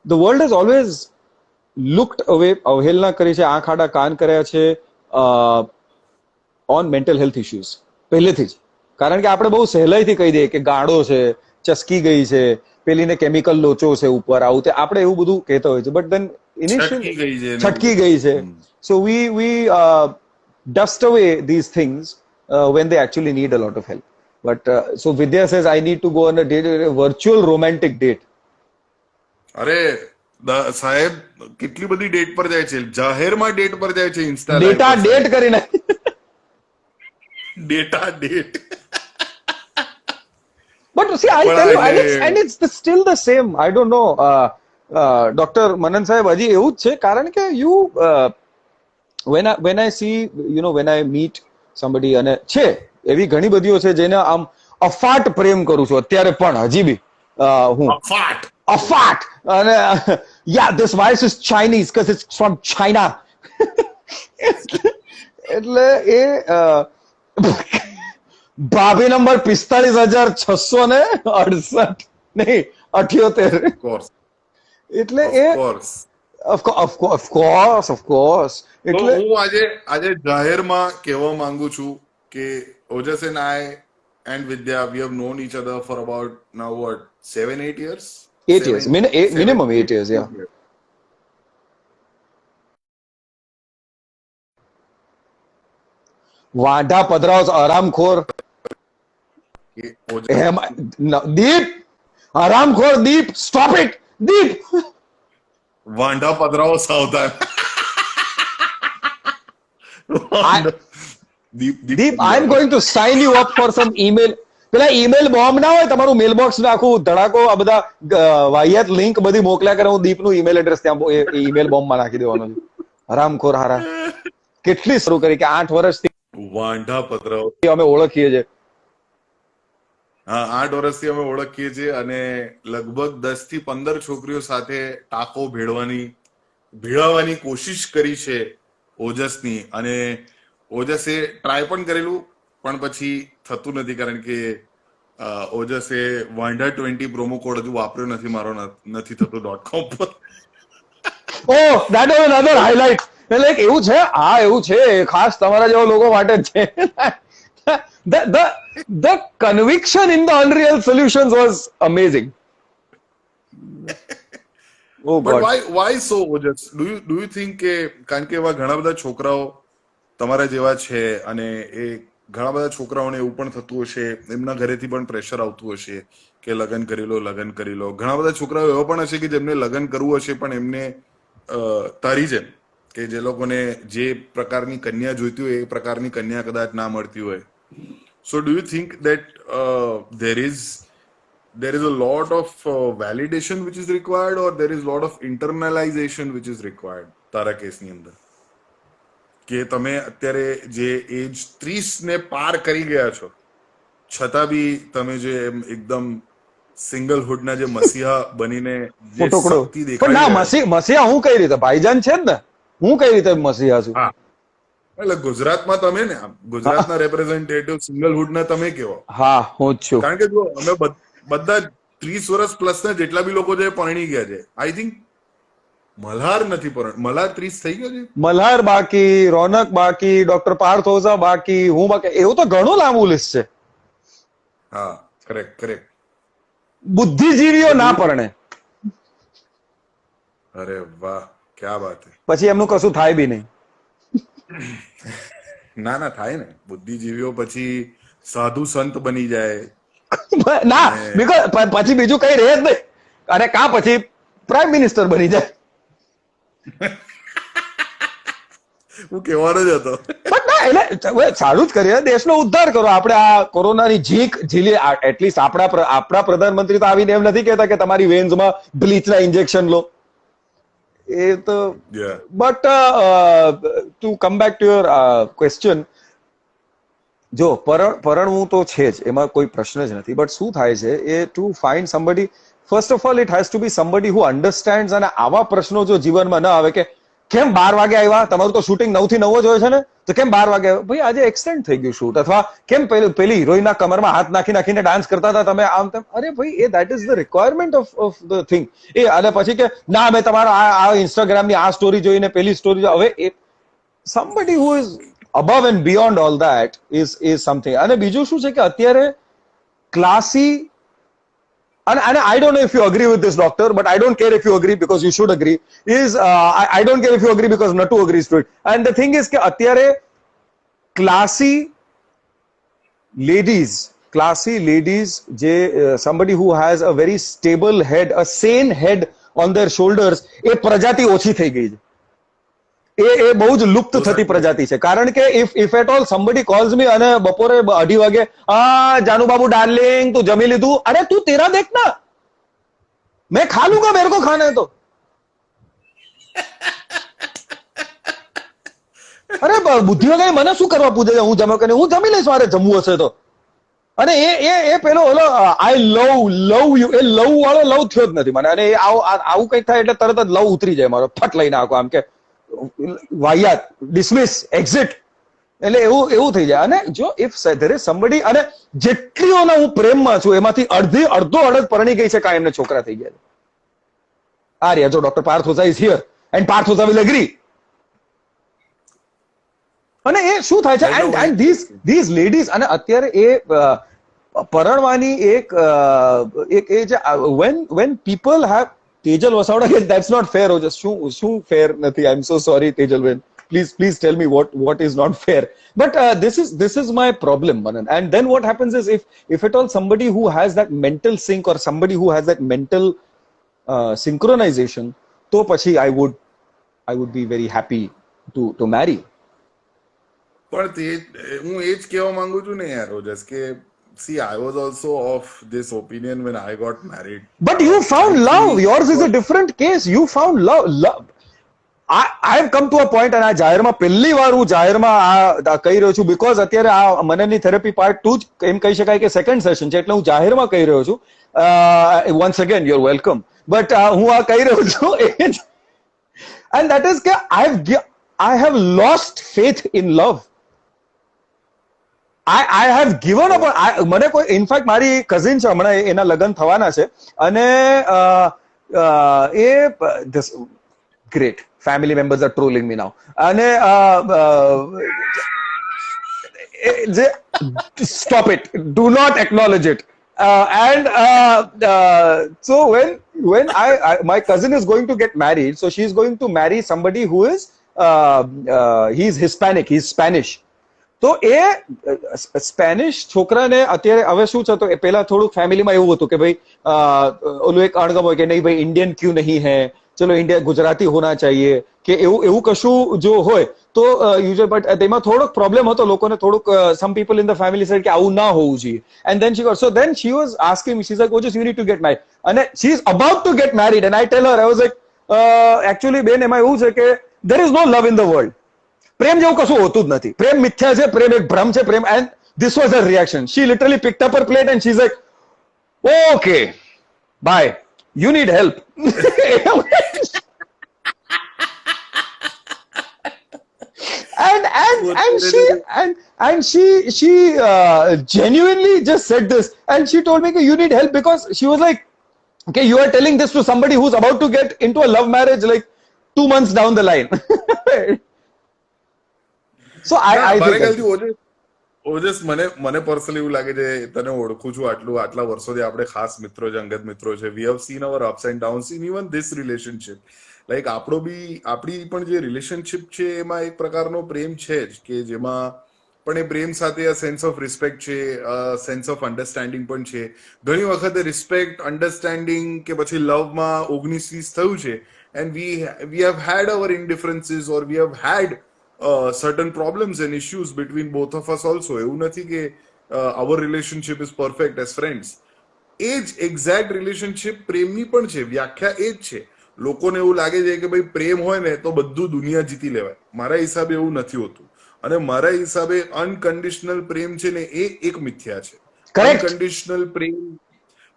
the world has always looked away અવહેલના કરી છે આંખ આડા કાન કર્યા છે on mental health issues પહેલેથી જ કારણ કે આપણે બહુ સહેલાઈથી કહી દઈએ કે ગાળો છે ચસકી ગઈ છે પેલીને કેમિકલ લોચો છે ઉપર આવું તે આપણે એવું બધું કહેતા હોય છે બટ ધેન ઇનિશિયલી છટકી ગઈ છે સો we dust away these things when they actually need a lot of help. But so Vidya says I need to go on a date, a virtual romantic date. અરે સાહેબ કેટલી બધી date પર જાય છે, જાહેરમાં ડેટ પર જાય છે, ઇન્સ્ટા ડેટા ડેટ કરીને data date. But see, I'll પણ tell you, એટલે- and it's still the same. I don't know, Dr. Manan Sahib, હજી એવું જ છે, કારણ કે when I see, when I meet somebody, અને છે એવી ઘણી બધીઓ છે જેને આમ અફાટ પ્રેમ કરું છું અત્યારે પણ, હજી બી હું ફાટ. અફાટ, અને yeah, this voice is Chinese because it's from China. એટલે એ ભાભી નંબર 45,668 નહીં 78. કોર્સ એટલે એ કોર્સ. of course તો એટલે હું આજે જાહેરમાં કહેવા માંગુ છું કે ઓજસ and I and Vidya, we have known each other for about now what 7-8 years. 8 years, minimum 8 years, yeah. વાંઢા પધરાવ હરામખોર, કે ઓજસ દીપ હરામખોર, દીપ સ્ટોપ ઇટ, દીપ. વાંઢા પધરાવો સાવધાન. Deep, I am going to sign you up for some email. પેલા ઈમેલ બોમ્બ ના હોય તમારું મેલ box ને આખું ધડાકો, આ બધા વાહિયાત લિંક બધી મોકલ્યા કરે, હું દીપનું ઈમેલ એડ્રેસ ત્યાં ઈમેલ બોમ્બમાં નાખી દેવાનો છું. હરામખોર હારા, કેટલી શરૂ કરી કે 8 વર્ષથી વાંઢા પધરાવો. અમે ઓળખીએ છીએ. હા, 8 વર્ષથી અમે ઓળખીએ છીએ અને લગભગ 10 થી 15 છોકરીઓ સાથે ટાંકો ભેળવવાની કોશિશ કરી છે ઓજસની, અને ઓજસે ટ્રાય પણ કરેલું, પણ પછી થતું નથી, કારણ કે ઓજસે વાંઢા 20 પ્રોમો કોડ હજુ વાપર્યો નથી મારો, નથી થતું .com પર. Oh, that was another highlight. એટલે એક એવું છે, આ એવું છે ખાસ તમારા જેવા લોકો માટે જ છે. The conviction in the Unreal Solutions was amazing. Oh But God. why so Ojas? Do you think કે કારણ કે એવા ઘણા બધા છોકરાઓ તમારા જેવા છે, અને એ ઘણા બધા છોકરાઓને એવું પણ થતું હશે, એમના ઘરેથી પણ પ્રેશર આવતું હશે કે લગ્ન કરી લો, લગ્ન કરી લો. ઘણા બધા છોકરાઓ એવા પણ હશે કે જેમને લગ્ન કરવું હશે પણ એમને તારી જેમ કે જે લોકોને જે પ્રકારની કન્યા જોઈતી હોય એ પ્રકારની કન્યા કદાચ ના મળતી હોય. So do you think that there is a lot of validation which is required, or there is a lot of internalization which is required તારા કેસની અંદર? કે તમે અત્યારે જે એજ 30 ને પાર કરી ગયા છો, છતાં બી તમે જે એકદમ સિંગલહુડના જે મસીહા બનીને જે ફોટોકડો. શક્તિ પણ દેખાડી ના, રહ્યા છો. મસીહા હું કઈ રીતે, ભાઈજાન છે જ ને, હું કઈ રીતે મસીહા છું? હા, એટલે ગુજરાતમાં તમે ને ગુજરાતના રેપ્રેઝેન્ટેટિવ સિંગલહુડના તમે કેવો? હા, હું જ છું. કારણ કે જો અમે બધા 30 વર્ષ પ્લસ ના જેટલા બી લોકો જે પરણી ગયા છે, આઈ થિંક મલ્હાર નથી મલ્હાર 30 થઈ ગયો છે. મલ્હાર બાકી, રોનક બાકી, ડોક્ટર પાર્થ ઓઝા બાકી, હું બાકી, એવું તો ઘણું લાંબુ લિસ્ટ છે. હા, કરેક્ટ. બુદ્ધિજીવીઓ ના પરણે, અરે વાહ, ક્યા બાત હે. પછી એમનું કશું થાય બી નહીં. ના થાય ને, બુદ્ધિજીવીઓ પછી સાધુ સંત બની જાય. ના, બીકોઝ પછી બીજું કઈ રહે જ નહીં, અને કા પછી પ્રાઇમ મિનિસ્ટર બની જાય. હું કહેવાનો જ હતો. પણ ના, એટલે સારું જ કરીએ, દેશનો ઉદ્ધાર કરો. આપણે આ કોરોનાની ઝીંક ઝીલી, એટલીસ્ટ આપણા પ્રધાનમંત્રી તો આવીને એમ નથી કહેતા કે તમારી વેન્સમાં બ્લીચના ઇન્જેક્શન લો. એ તો Yeah. But to come back to your question, જો પરણવું તો છે જ, એમાં કોઈ પ્રશ્ન જ નથી. બટ શું થાય છે એ, to find somebody, first of all it has to be somebody who understands. અને આવા પ્રશ્નો જો જીવનમાં ન આવે કે કેમ 12 વાગે આવ્યા, તમારું તો શૂટિંગ 9 થી 9 જ હોય છે ને, તો કેમ 12 વાગે આવ્યા? ભાઈ આજે એક્સટેન્ડ થઈ ગયું શૂટ. અથવા કેમ પેલી હિરોઈનના કમરમાં હાથ નાખીને ડાન્સ કરતા હતા તમે, આમ તેમ. અરે ભાઈ, એ that is the requirement of the thing. એ અને પછી કે ના, મેં તમારા આ ઇન્સ્ટાગ્રામની આ સ્ટોરી જોઈને પેલી સ્ટોરી, હવે એ somebody who is above and beyond all that is something. અને બીજું શું છે કે અત્યારે classy, and I don't know if you agree with this, doctor, but I don't care if you agree because you should agree, is I don't care if you agree because Nattu agrees to it. And the thing is કે અત્યારે classy ladies, જે somebody who has a very stable head, a sane head on their shoulders, એ પ્રજાતિ ઓછી થઈ ગઈ છે. એ બહુ જ લુપ્ત થતી પ્રજાતિ છે. કારણ કે if at all somebody calls me અને બપોરે 2:30 વાગે, જાનુબાબુ ડાર્લિંગ તું જમી લીધું? અરે તું તેરા દેખ ના, मैं खा लूंगा, मेरे को खाना है तो. અરે બુદ્ધિ વગર મને શું કરવા પૂછે છે? હું જમે કે હું જમી લઈશ મારે જમવું હશે તો. અને એ પેલો ઓલો આઈ લવ યુ, એ લવ વાળો લવ થયો જ નથી મને. અને આવું કઈક થાય એટલે તરત જ લવ ઉતરી જાય મારો, ફટ લઈને આખો આમ કે વાહિયાત, ડિસમિસ, એક્ઝિટ. એટલે એવું થઈ જાય. અને જો ઇફ ધેર ઇઝ સમબડી, અને જેટલીઓના હું પ્રેમમાં છું એમાંથી અડધો અડધ પરણી ગઈ છે, કાંઈ એમને છોકરા થઈ ગયા છે. આ રહ્યા જો doctor Parth Ojha is here and Parth Ojha will agree. અને એ શું થાય છે, એન્ડ ધીઝ લેડીઝ, અને અત્યારે એ પરણવાની એક એ જે when people have, Tejal Vasavada કે that's not fair. શું fair નથી? I'm so sorry Tejalben, please tell me what is not fair. But this is my problem, Manan. And then what happens is, if at all somebody who has that mental sync, or somebody who has that mental synchronization, તો પછી I would be very happy to marry. પણ હું એ જ કહેવા માંગુ છું ને યાર ઓજસ, કે see, I was also of this opinion when I got married. But you found love. Yours is a different case. You found love. I have come to a point, અને આ જાહેરમાં પહેલી વાર હું જાહેરમાં આ કહી રહ્યો છું, બીકોઝ અત્યારે આ મનનની થેરપી પાર્ટ 2 જ એમ કહી શકાય કે સેકન્ડ સેશન છે, એટલે હું જાહેરમાં કહી રહ્યો છું. Once again you are welcome. But હું આ કહી રહ્યો છું, and that is કે I have lost faith in love. I have given up. મને કોઈ, ઇનફેક્ટ મારી કઝિન છે, હમણાં એના લગ્ન થવાના છે, અને this great family members are trolling me now. અને stop it, do not acknowledge it. And so when my cousin is going to get married, so she is going to marry somebody who is he's Hispanic, he's Spanish. તો એ Spanish છોકરાને અત્યારે હવે શું છે, તો એ પહેલા થોડુંક ફેમિલીમાં એવું હતું કે ભાઈ ઓલું એક અણગમ હોય કે નહીં ભાઈ ઇન્ડિયન ક્યુ નહીં હે, ચલો ઇન્ડિયા ગુજરાતી હોના ચાહીએ, કે એવું કશું જો હોય તો યુઝ્યુઅલ. બટ તેમાં થોડોક પ્રોબ્લેમ હતો લોકોને, થોડુંક some people in the family said કે આવું ના હોવું જોઈએ. And then she was asking me, she is like, Ojas you need to get married. અને she is about to get married, and I tell her, I was like, actually બેન એમાં એવું છે કે there is no love in the world. પ્રેમ જેવું કશું હોતું જ નથી. પ્રેમ મિથ્યા છે, પ્રેમ એક ભ્રમ છે, પ્રેમ. And this was her reaction. She literally picked up her plate and she's like, okay, bye, you need help. and she genuinely just said this, and she told me that you need help, because she was like, okay, you are telling this to somebody who's about to get into a love marriage like 2 months down the line. So I think ઓજસ મને personally એવું લાગે છે, તને ઓળખું છું આટલા વર્ષોથી, આપણે ખાસ મિત્રો છે, અંગત મિત્રો છે. We have seen our ups and downs in even this relationship. Like આપણી પણ જે રિલેશનશિપ છે એમાં એક પ્રકારનો પ્રેમ છે જ, કે જેમાં પણ એ પ્રેમ સાથે આ સેન્સ ઓફ રિસ્પેક્ટ છે, સેન્સ ઓફ અન્ડરસ્ટેન્ડિંગ પણ છે. ઘણી વખતે રિસ્પેક્ટ, અન્ડરસ્ટેન્ડિંગ કે પછી લવમાં 19-20 થયું છે, and we have had our indifferences, or we have had certain problems and issues between both of us also. એવું નથી કે our relationship is perfect as friends. એ જ એક્ઝેક્ટ રિલેશનશિપ પ્રેમની પણ છે, વ્યાખ્યા એ જ છે. લોકોને એવું લાગે છે કે ભાઈ પ્રેમ હોય ને તો બધું દુનિયા જીતી લેવાય. મારા હિસાબે એવું નથી હોતું, અને મારા હિસાબે અનકન્ડિશનલ પ્રેમ છે ને એ એક મિથ્યા છે.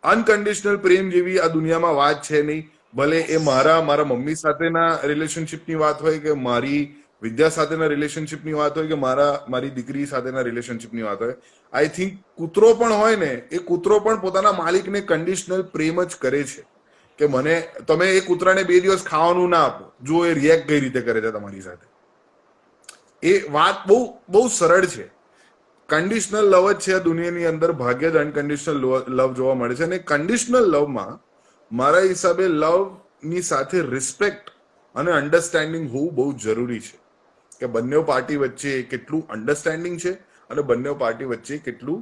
અનકન્ડિશનલ પ્રેમ જેવી આ દુનિયામાં વાત છે નહીં. ભલે એ મારા મમ્મી સાથેના રિલેશનશિપની વાત હોય, કે મારી વિદ્યા સાથેના રિલેશનશિપની વાત હોય, કે મારી દીકરી સાથેના રિલેશનશિપની વાત હોય. આઈ થિંક કૂતરો પણ હોય ને, એ કૂતરો પણ પોતાના માલિકને કન્ડિશનલ પ્રેમ જ કરે છે, કે મને તમે એ કૂતરાને 2 દિવસ ખાવાનું ના આપો, જો એ રિએક્ટ કઈ રીતે કરે છે તમારી સાથે. એ વાત બહુ સરળ છે. કન્ડિશનલ લવ જ છે આ દુનિયાની અંદર, ભાગ્યે જ અનકન્ડિશનલ લવ જોવા મળે છે. અને કન્ડિશનલ લવમાં મારા હિસાબે લવની સાથે રિસ્પેક્ટ અને અન્ડરસ્ટેન્ડિંગ હોવું બહુ જરૂરી છે, કે બંને પાર્ટી વચ્ચે કેટલું અન્ડરસ્ટેન્ડિંગ છે અને બંને પાર્ટી વચ્ચે કેટલું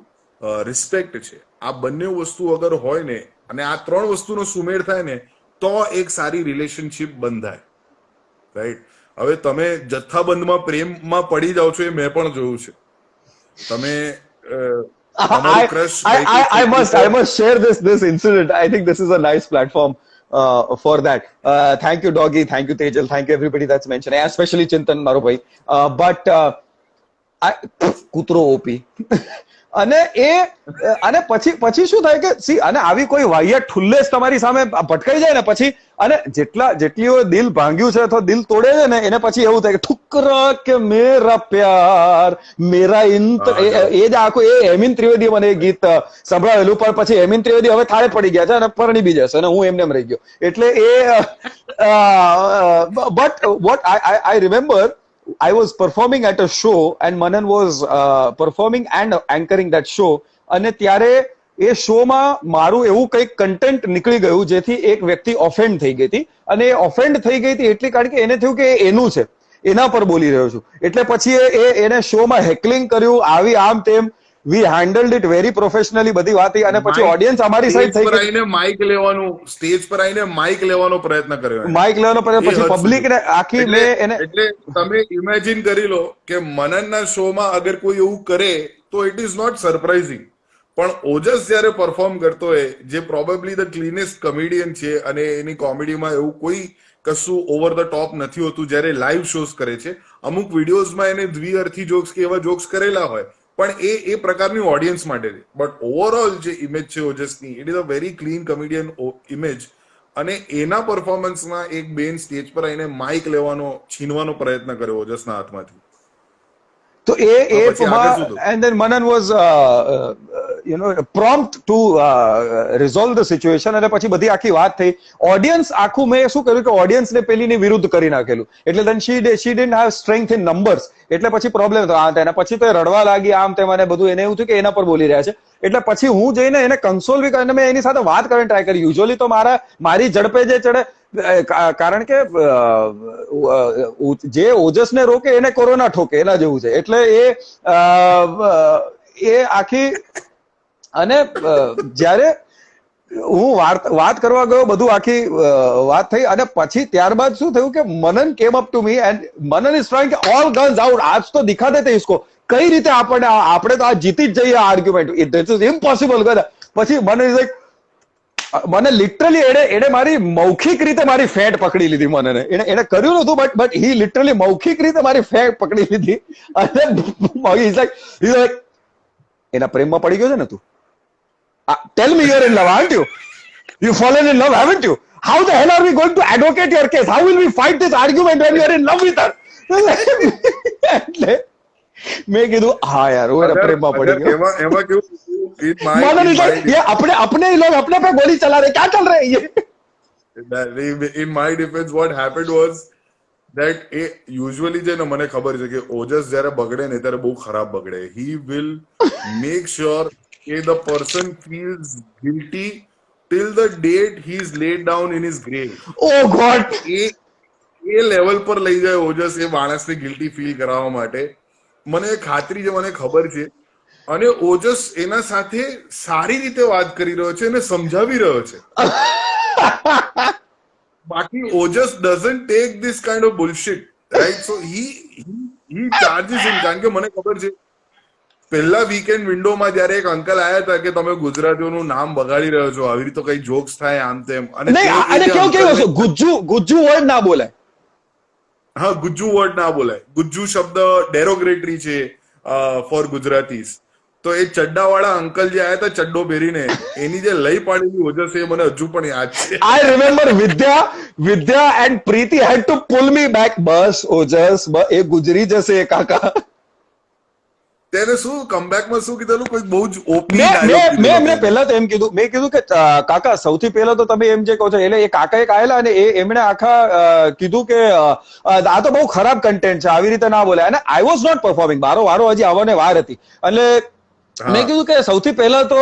રિસ્પેક્ટ છે. આ બંને વસ્તુ અગર હોય ને, અને આ 3 વસ્તુનો સુમેળ થાય ને, તો એક સારી રિલેશનશિપ બંધાય, રાઈટ? હવે તમે જથ્થાબંધમાં પ્રેમમાં પડી જાઓ છો, એ મેં પણ જોયું છે. તમે તમારું crush I must share this incident. I think this is a nice platform for that. Thank you, Doggy. Thank you, Tejal. Thank you, everybody that's mentioned, especially Chintan, maro bhai. But કૂતરો OP અને પછી શું થાય કે C અને આવી કોઈ વાહિયાત ઠુલ્લેસ તમારી સામે ભટકાઈ જાય ને પછી અને જેટલી દિલ ભાંગ્યું છે અથવા દિલ તોડે છે ને એને પછી એવું થાય કે ઠુકરા કે મેરા પ્યાર મેરા એ જ આખું એ હેમિન ત્રિવેદી મને એ ગીત સંભળાવેલું, પણ પછી હેમિન ત્રિવેદી હવે થાળે પડી ગયા છે અને પરણી બી જશે અને હું એમને રહી ગયો. એટલે but what I remember, I was performing at a show and Manan was performing and anchoring that show, અને ત્યારે એ શોમાં મારું એવું કંઈક કન્ટેન્ટ નીકળી ગયું જેથી એક વ્યક્તિ ઓફેન્ડ થઈ ગઈ હતી, અને એ ઓફેન્ડ થઈ ગઈ હતી એટલે કારણ કે એને થયું કે એનું છે, એના પર બોલી રહ્યો છું, એટલે પછી એને શોમાં હેકલિંગ કર્યું, આવી આમ તેમ. વી હેન્ડલ્ડ ઇટ વેરી પ્રોફેશનલી બધી વાત, અને પછી ઓડિયન્સ અમારી સાઈડ થઈ ગઈ. સ્ટેજ પર આવીને માઇક લેવાનો પ્રયત્ન કર્યો, માઇક લેવાનો પ્રયત્ન, પછી પબ્લિક ને આખી મેં એને. એટલે તમે ઇમેજિન કરી લો કે મનનના શોમાં અગર કોઈ એવું કરે તો ઇટ ઇઝ નોટ સરપ્રાઇઝિંગ, પણ ઓજસ જયારે પરફોર્મ કરતો હોય, જે પ્રોબેબલી ધ ક્લીનેસ્ટ કોમેડિયન છે અને એની કોમેડીમાં એવું કોઈ કશું ઓવર ધ ટોપ નથી હોતું, જયારે લાઈવ શોઝ કરે છે, અમુક વિડીયોઝમાં એને દ્વિઅર્થી જોક્સ કે એવા જોક્સ કરેલા હોય, પણ એ પ્રકારની ઓડિયન્સ માટે છે. બટ ઓવરઓલ જે ઇમેજ છે ઓજસની, it is a very clean comedian image, અને એના પરફોર્મન્સમાં એક બેન સ્ટેજ પર આવીને માઇક લેવાનો છીનવાનો પ્રયત્ન કર્યો ઓજસના હાથમાંથી. તો and then Manan was prompt to resolve the situation, અને પછી બધી આખી વાત થઈ. ઓડિયન્સ આખું મેં શું કર્યું કે ઓડિયન્સને પેલીની વિરુદ્ધ કરી નાખેલું, એટલે then she didn't have strength in numbers, એટલે પછી પ્રોબ્લેમ થયો. અને પછી તો એ રડવા લાગી આમ તેમ, અને બધું એને એવું થયું કે એના પર બોલી રહ્યા છે, એટલે પછી હું જઈને એને કન્સોલ બી કરીને મેં એની સાથે વાત કરવાની ટ્રાય કરી. યુઝ્યુઅલી તો મારી ઝડપે જે ચડે, કારણ કે જે ઓજસને રોકે એને કોરોના ઠોકે, એના જેવું છે. એટલે એ આખી, અને જ્યારે હું વાત કરવા ગયો, બધું આખી વાત થઈ, અને પછી ત્યારબાદ શું થયું કે Manan came up to me and Manan is trying કે ઓલ ગન્સ આઉટ, આજ તો દિખાતે થે ઇસકો, કઈ રીતે આપણે તો આ જીતી જ જઈએ આર્ગ્યુમેન્ટ, ઇટ ઇઝ ઇમ્પોસિબલ. પછી મનન ઇઝ લાઈક, મને લિટરલી એને મારી મૌખિક રીતે મારી ફેટ પકડી લીધી. મને એને કર્યું નતું, બટ હી લિટરલી મૌખિક રીતે મારી ફેટ પકડી લીધી, અને એના પ્રેમમાં પડી ગયો છે ને તું. Tell me, you are in love, haven't you? You fallen in love, haven't you? How the hell are we going to advocate your case? How will we fight this argument when you are in love with her? એટલે મેં કીધું હા યાર, હું એના પ્રેમમાં પડી ગયો. એમાં કેવું, अपने ही लोग अपने पे गोली चला रहे, क्या चल रहा है ये? In my defense, what happened was that usually જે ને મને ખબર છે કે ઓજસ જયારે બગડે ને ત્યારે બહુ ખરાબ બગડે. He will make sure કે the person feels guilty till the date he is laid down in his grave. Oh God! A level પર લઈ જાય ઓજસ એ માણસને ગિલ્ટી ફીલ કરાવવા માટે. મને ખાતરી છે, મને ખબર છે. અને ઓજસ એના સાથે સારી રીતે વાત કરી રહ્યો છે અને સમજાવી રહ્યો છે. બાકી ઓજસ doesn't take this kind of bullshit, right? So he charges in, કારણ કે મને ખબર છે પહેલા વીકેન્ડ વિન્ડોમાં જયારે એક અંકલ આયા હતા કે તમે ગુજરાતીઓનું નામ બગાડી રહ્યો છો, આવી રીતે કઈ જોક્સ થાય આમ તેમ, અને કેવું ગુજ્જુ વર્ડ ના બોલાય. હા, ગુજ્જુ વર્ડ ના બોલાય. ગુજ્જુ શબ્દ ડેરોગ્રેટરી છે ફોર ગુજરાતીઝ. તો એ ચડ્ડાવાળા અંકલ જે આયા હતા ચડ્ડો પહેરીને, એની જે લઈ પાડેલી ઓજસ એ મને હજુ પણ યાદ છે. I remember Vidya and Preeti had to pull me back. બસ ઓજસ, એ ગુજરી જશે કાકા. તેને શું કમબેકમાં શું કીધેલું, કોઈ બહુ જ ઓપી મેં એમને પહેલા તો એમ કીધું, મેં કીધું કે કાકા સૌથી પહેલા તો તમે એમ જે કહો છો, એટલે એ કાકા એક આયેલા અને એમણે આખા કીધું કે આ તો બહુ ખરાબ કન્ટેન્ટ છે, આવી રીતે ના બોલાય. અને આઈ વોઝ નોટ પરફોર્મિંગ, મારો વારો હજી આવવાને વાર હતી. એટલે મેં કીધું કે સૌથી પહેલા તો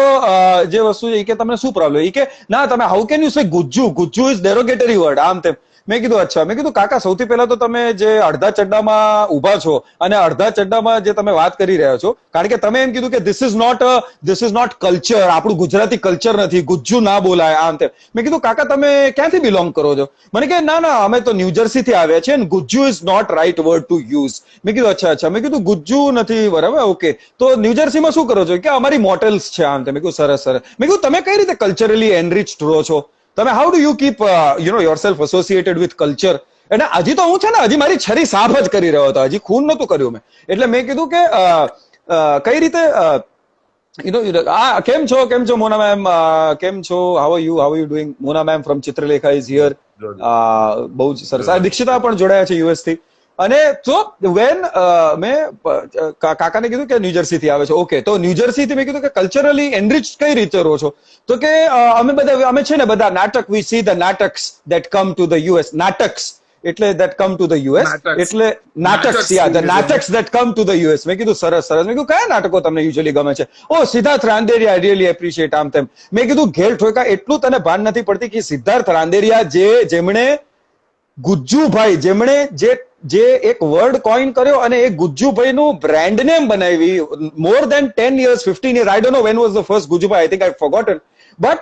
જે વસ્તુ છે કે તમને શું પ્રોબ્લેમ, કે ના તમે how can you say Gujju is derogatory word, આમ તેમ. મેં કીધું અચ્છા. મેં કીધું કાકા સૌથી પહેલા તો તમે જે અડધા ચડ્ડામાં ઊભા છો અને અડધા ચડ્ડામાં જે તમે વાત કરી રહ્યા છો, કારણ કે તમે એમ કીધું કે ધીસ ઇઝ નોટ કલ્ચર, આપણું ગુજરાતી કલ્ચર નથી, ગુજ્જુ ના બોલાય આમ તેમ. મેં કીધું કાકા તમે ક્યાંથી બિલોંગ કરો છો? મને કે ના ના અમે તો ન્યુજર્સી થી આવ્યા છીએ, Gujju is not right word to use. મેં કીધું અચ્છા અચ્છા. મેં કીધું ગુજ્જુ નથી, બરાબર, ઓકે. તો ન્યુજર્સીમાં શું કરો છો? કે અમારી મોટેલ્સ છે આમ તેમ. મેં કીધું સરસ સરસ. મેં કીધું તમે કઈ રીતે કલ્ચરલી એનરિચ્ડ રહો છો? તમે how do you keep yourself associated with culture? અને હજી તો હું છે ને હજી મારી છરી સાફ જ કરી રહ્યો હતો, હજી ખૂન નહોતું કર્યું મેં. એટલે મેં કીધું કે કઈ રીતે કેમ છો મોના મેમ, કેમ છો, how are you doing? Mona ma'am from Chitralekha is here. બહુ જ સરસ. દીક્ષિતા પણ જોડાયા છે યુએસ થી. અને તો વેન મેં કાકાને કીધું કે ન્યુજર્સી થી આવે છે, ઓકે. તો ન્યુજર્સી થી મેં કીધું કે કલ્ચરલી એનરિચ કઈ રીતે રહો છો? તો કે અમે છે ને બધા નાટક, we see the nataks that come to the US. Nataks એટલે that come to the US, એટલે nataks, yeah the nataks that come to the US. મેં કીધું સરસ સરસ. મેં કીધું કયા નાટકો તમને યુઝ્યુઅલી ગમે છે? Oh Siddharth Randeria, I really appreciate આમ તેમ. મેં કીધું ઘેર ઠોકા એટલું તને ભાન નથી પડતી કે સિદ્ધાર્થ રાંદેરિયા જેમણે ગુજ્જુભાઈ, જે એક વર્ડ કોઈન કર્યો અને એ ગુજ્જુભાઈ નું બ્રાન્ડ નેમ બનાવી મોર દેન 10 years 15 years, I don't no when was the first Gujjubhai, I think I forgotten. But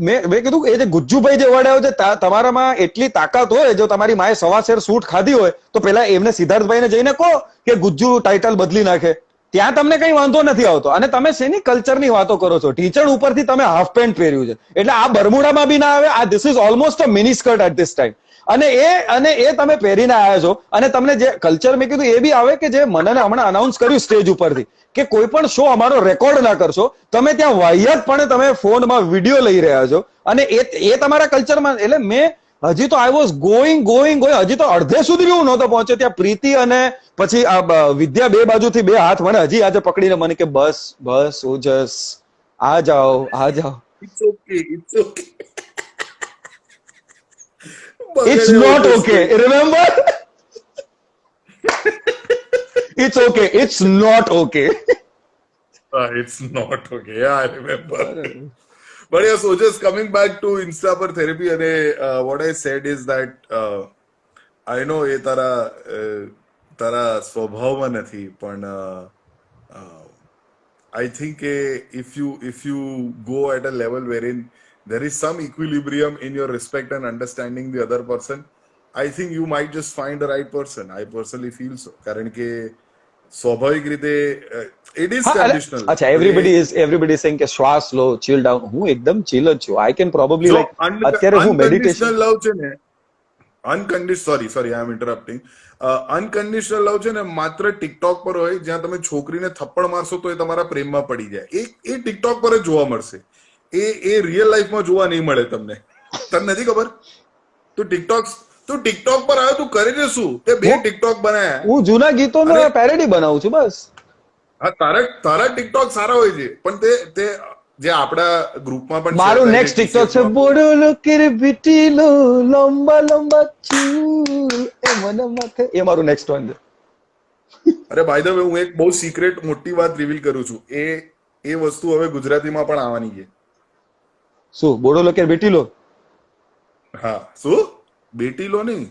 મેં કીધું એ જે ગુજ્જુભાઈ જે વર્ડ આવ્યો છે, તમારામાં એટલી તાકાત હોય, જો તમારી માએ સવાશેર સૂટ ખાધી હોય તો પેલા એમને સિદ્ધાર્થભાઈને જઈને કહો કે ગુજ્જુ ટાઇટલ બદલી નાખે, ત્યાં તમને કઈ વાંધો નથી આવતો. અને તમે શેની કલ્ચરની વાતો કરો છો? ટીચર ઉપરથી તમે હાફ પેન્ટ પહેર્યું છે, એટલે આ બરમુડામાં બી ના આવે. આ this is almost a mini skirt at this time. અને એ તમે પહેરીને આવ્યા છો. અને તમને જે કલ્ચર મેં કીધું એ બી આવે કે જે મને હમણાં અનાઉન્સ કર્યું સ્ટેજ ઉપરથી કે કોઈ પણ શો અમારો રેકોર્ડ ના કરશો. તમે ત્યાં વાહિયાતપણે તમે ફોનમાં વિડીયો લઈ રહ્યા છો અને એ તમારા કલ્ચરમાં. એટલે મેં હજી તો આઈ વોઝ ગોઈંગ, હજી તો અડધે સુધી હું નહોતો પહોંચ્યો. ત્યાં પ્રીતિ અને પછી વિદ્યા બે બાજુથી બે હાથ મને હજી આજે પકડીને મને કે બસ બસ ઓજસ, આ જાઓ આ જાઓ. It's okay, it's okay. It's not okay. Remember? It's okay. It's not okay. It's not okay. Yeah, I remember. But yeah, so just coming back to Insta per therapy, and what I said is that I know ये तारा स्वभावમાં નથી, પણ I think if you go at a level wherein there is some equilibrium in your respect and understanding the other person, I think you might just find the right person. I personally feel so. કારણ કે સ્વાભાવિક રીતે it is conditional. અચ્છા, everybody is saying કે શ્વાસ લો, chill down. હું એકદમ chill જ છું. I can probably like અત્યારે હું meditation love છે ને, sorry I am interrupting. Unconditional love છે ને માત્ર ટિકટોક પર હોય, જ્યાં તમે છોકરીને થપ્પડ મારશો તો એ તમારા પ્રેમમાં પડી જાય. એ ટિકટોક પર જ જોવા મળશે. એ રિયલ લાઈફમાં જોવા નહીં મળે તમને. તને નથી ખબર? તું ટિકટોક પર આવ્યો, તું કરી દે શું? તે બે ટિકટોક બનાયા. હું જૂના ગીતોનો પેરોડી બનાવું છું બસ. હા, તારા ટિકટોક સારા હોય છે, પણ તે જે આપણા ગ્રુપમાં પણ મારું નેક્સ્ટ ટિકટોક છે બોડો લોકેર બીટીલો લંબા લંબા ચૂલ એ મને માથે, એ મારું નેક્સ્ટ વન છે. અરે બાય ધ વે, હું એક બહુ સિક્રેટ મોટી વાત રિવીલ કરું છું. એ વસ્તુ હવે ગુજરાતીમાં પણ આવવાની છે. શું? બોડો લોકેર બીટીલો? હા. શું? બેટીલો નહીં,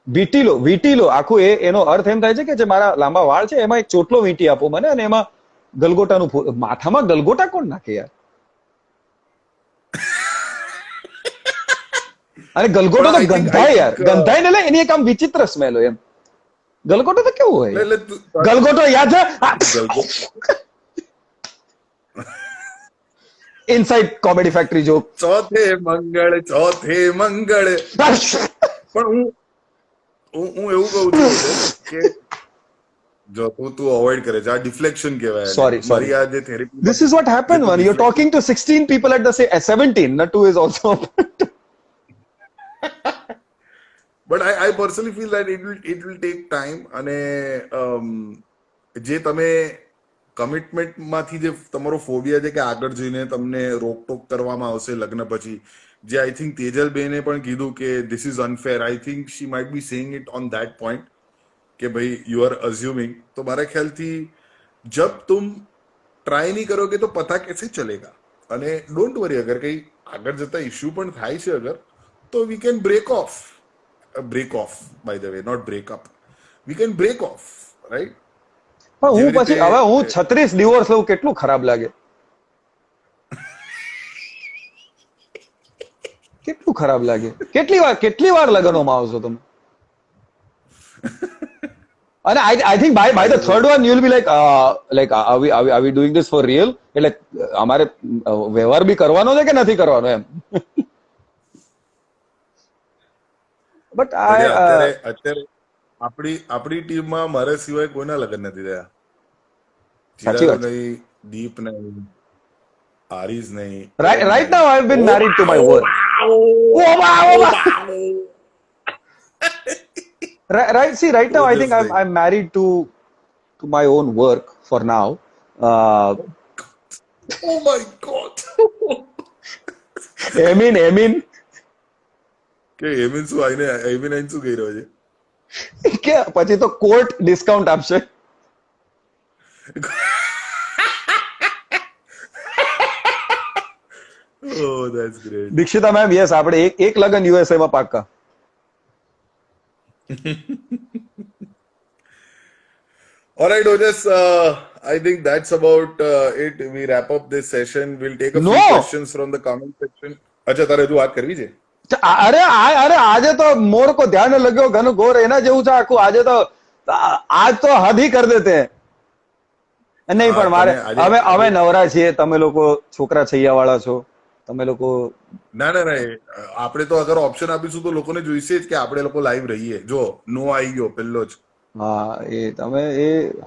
વીટીલો. આખું એનો અર્થ એમ થાય છે કે જે મારા લાંબા વાળ છે એમાં એક ચોટલો વીંટી આપો મને, અને એમાં ગલગોટાનું માથામાં ગલગોટા કોણ નાખે યાર? અને ગલગોટો તો ગંધાય યાર, ગંધાય ને એની એક આમ વિચિત્ર સ્મેલ હોય. એમ ગલગોટો તો કેવું હોય? ગલગોટો યાદ છે? Inside comedy factory joke. ચોથે મંગળ પણ હું એવું કહું છું કે જો તું અવોઇડ કરે છે, આ ડિફ્લેક્શન કહેવાય. Sorry. આ જે therapy, This is what happened when you're talking to 16 people at the same 17. Nattu is also. But I personally feel that it will take time. અને જે તમે કમિટમેન્ટમાંથી જે તમારો ફોબિયા છે કે આગળ જઈને તમને રોકટોક કરવામાં આવશે લગ્ન પછી, જે આઈ થિંક તેજલબેને પણ કીધું કે this is unfair. I think she might be saying it on that point કે ભાઈ યુ આર અઝ્યુમિંગ. તો મારા ખ્યાલથી જબ તુમ ટ્રાય નહીં કરોગે તો પતા કેસે ચલેગા. અને ડોન્ટ વરી, અગર કંઈ આગળ જતા ઇશ્યુ પણ થાય છે અગર, તો we can break off. Break off, by the way, not break up. We can break off, right? પણ હું જેવી પછી રીતે હવે હું 36 ડિવોર્સ લઉં કેટલું ખરાબ લાગે, કેટલું ખરાબ લાગે. કેટલી વાર લગ્નોમાં આવશો તમે? અને I think by the third one you will be like are we doing this for real, એટલે અમારે વ્યવહાર બી કરવાનો છે કે નથી કરવાનો એમ. બટ અત્યારે આપણી ટીમમાં મારા સિવાય કોઈના લગ્ન નથી થયા. સાચી ચિરાગ વાત છે. નહીં, દીપ નહીં, આરીઝ નહીં, right now I have been married to my work. Right, see, right now I think I'm married to my own work for now. Oh my God. Amin. કે એમિન શું આઈને શું કહી રહ્યો છે? કે પછી તો કોર્ટ ડિસ્કાઉન્ટ આપશે. Oh, that's great. Dikshita ma'am, yes, આપણે એક લગન યુએસએ માં પાક્કા. All right, Ojas, I think that's about it. We wrap up this session. We'll take a few No. questions from the comment section. અચ્છા, તારે હજુ વાત કરવી છે? અરે આજે તો મોર કો ધ્યાન લગ્યો ઘન ઘોર, એના જેવું છે આખું. આજ તો હદ ही कर देते हैं. નહીં, પણ મારે હવે નવરા છીએ, તમે લોકો છોકરા છૈયા વાળા છો, તમે લોકો. ના, આપણે તો અગર ઓપ્શન આપીશું તો લોકોને જોઈશે જ કે આપણે લોકો લાઈવ રહીએ. જો નો આવી ગયો પેલો જ. હા, એ તમે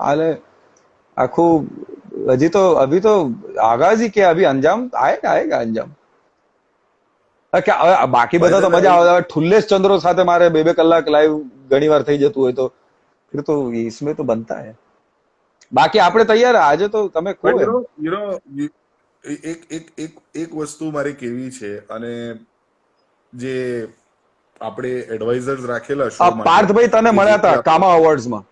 હાલે આખું. અભી તો આગાજ ही किया, अभी अंजाम आएगा अंजाम. બાકી બધા તો મજા આવે. ઠુલ્લેશ ચંદ્રો સાથે મારે 2 કલાક લાઈવ ઘણી વાર થઈ જતું હોય તો फिर तो इसमें तो बनता है. બાકી આપણે તૈયાર. આજે તો તમે કહો. એક વસ્તુ મારે કેવી છે, અને જે આપણે એડવાઇઝર્સ રાખેલા શો માટે, પાર્થભાઈ તને મળ્યા હતા કામા અવોર્ડ્સ માં.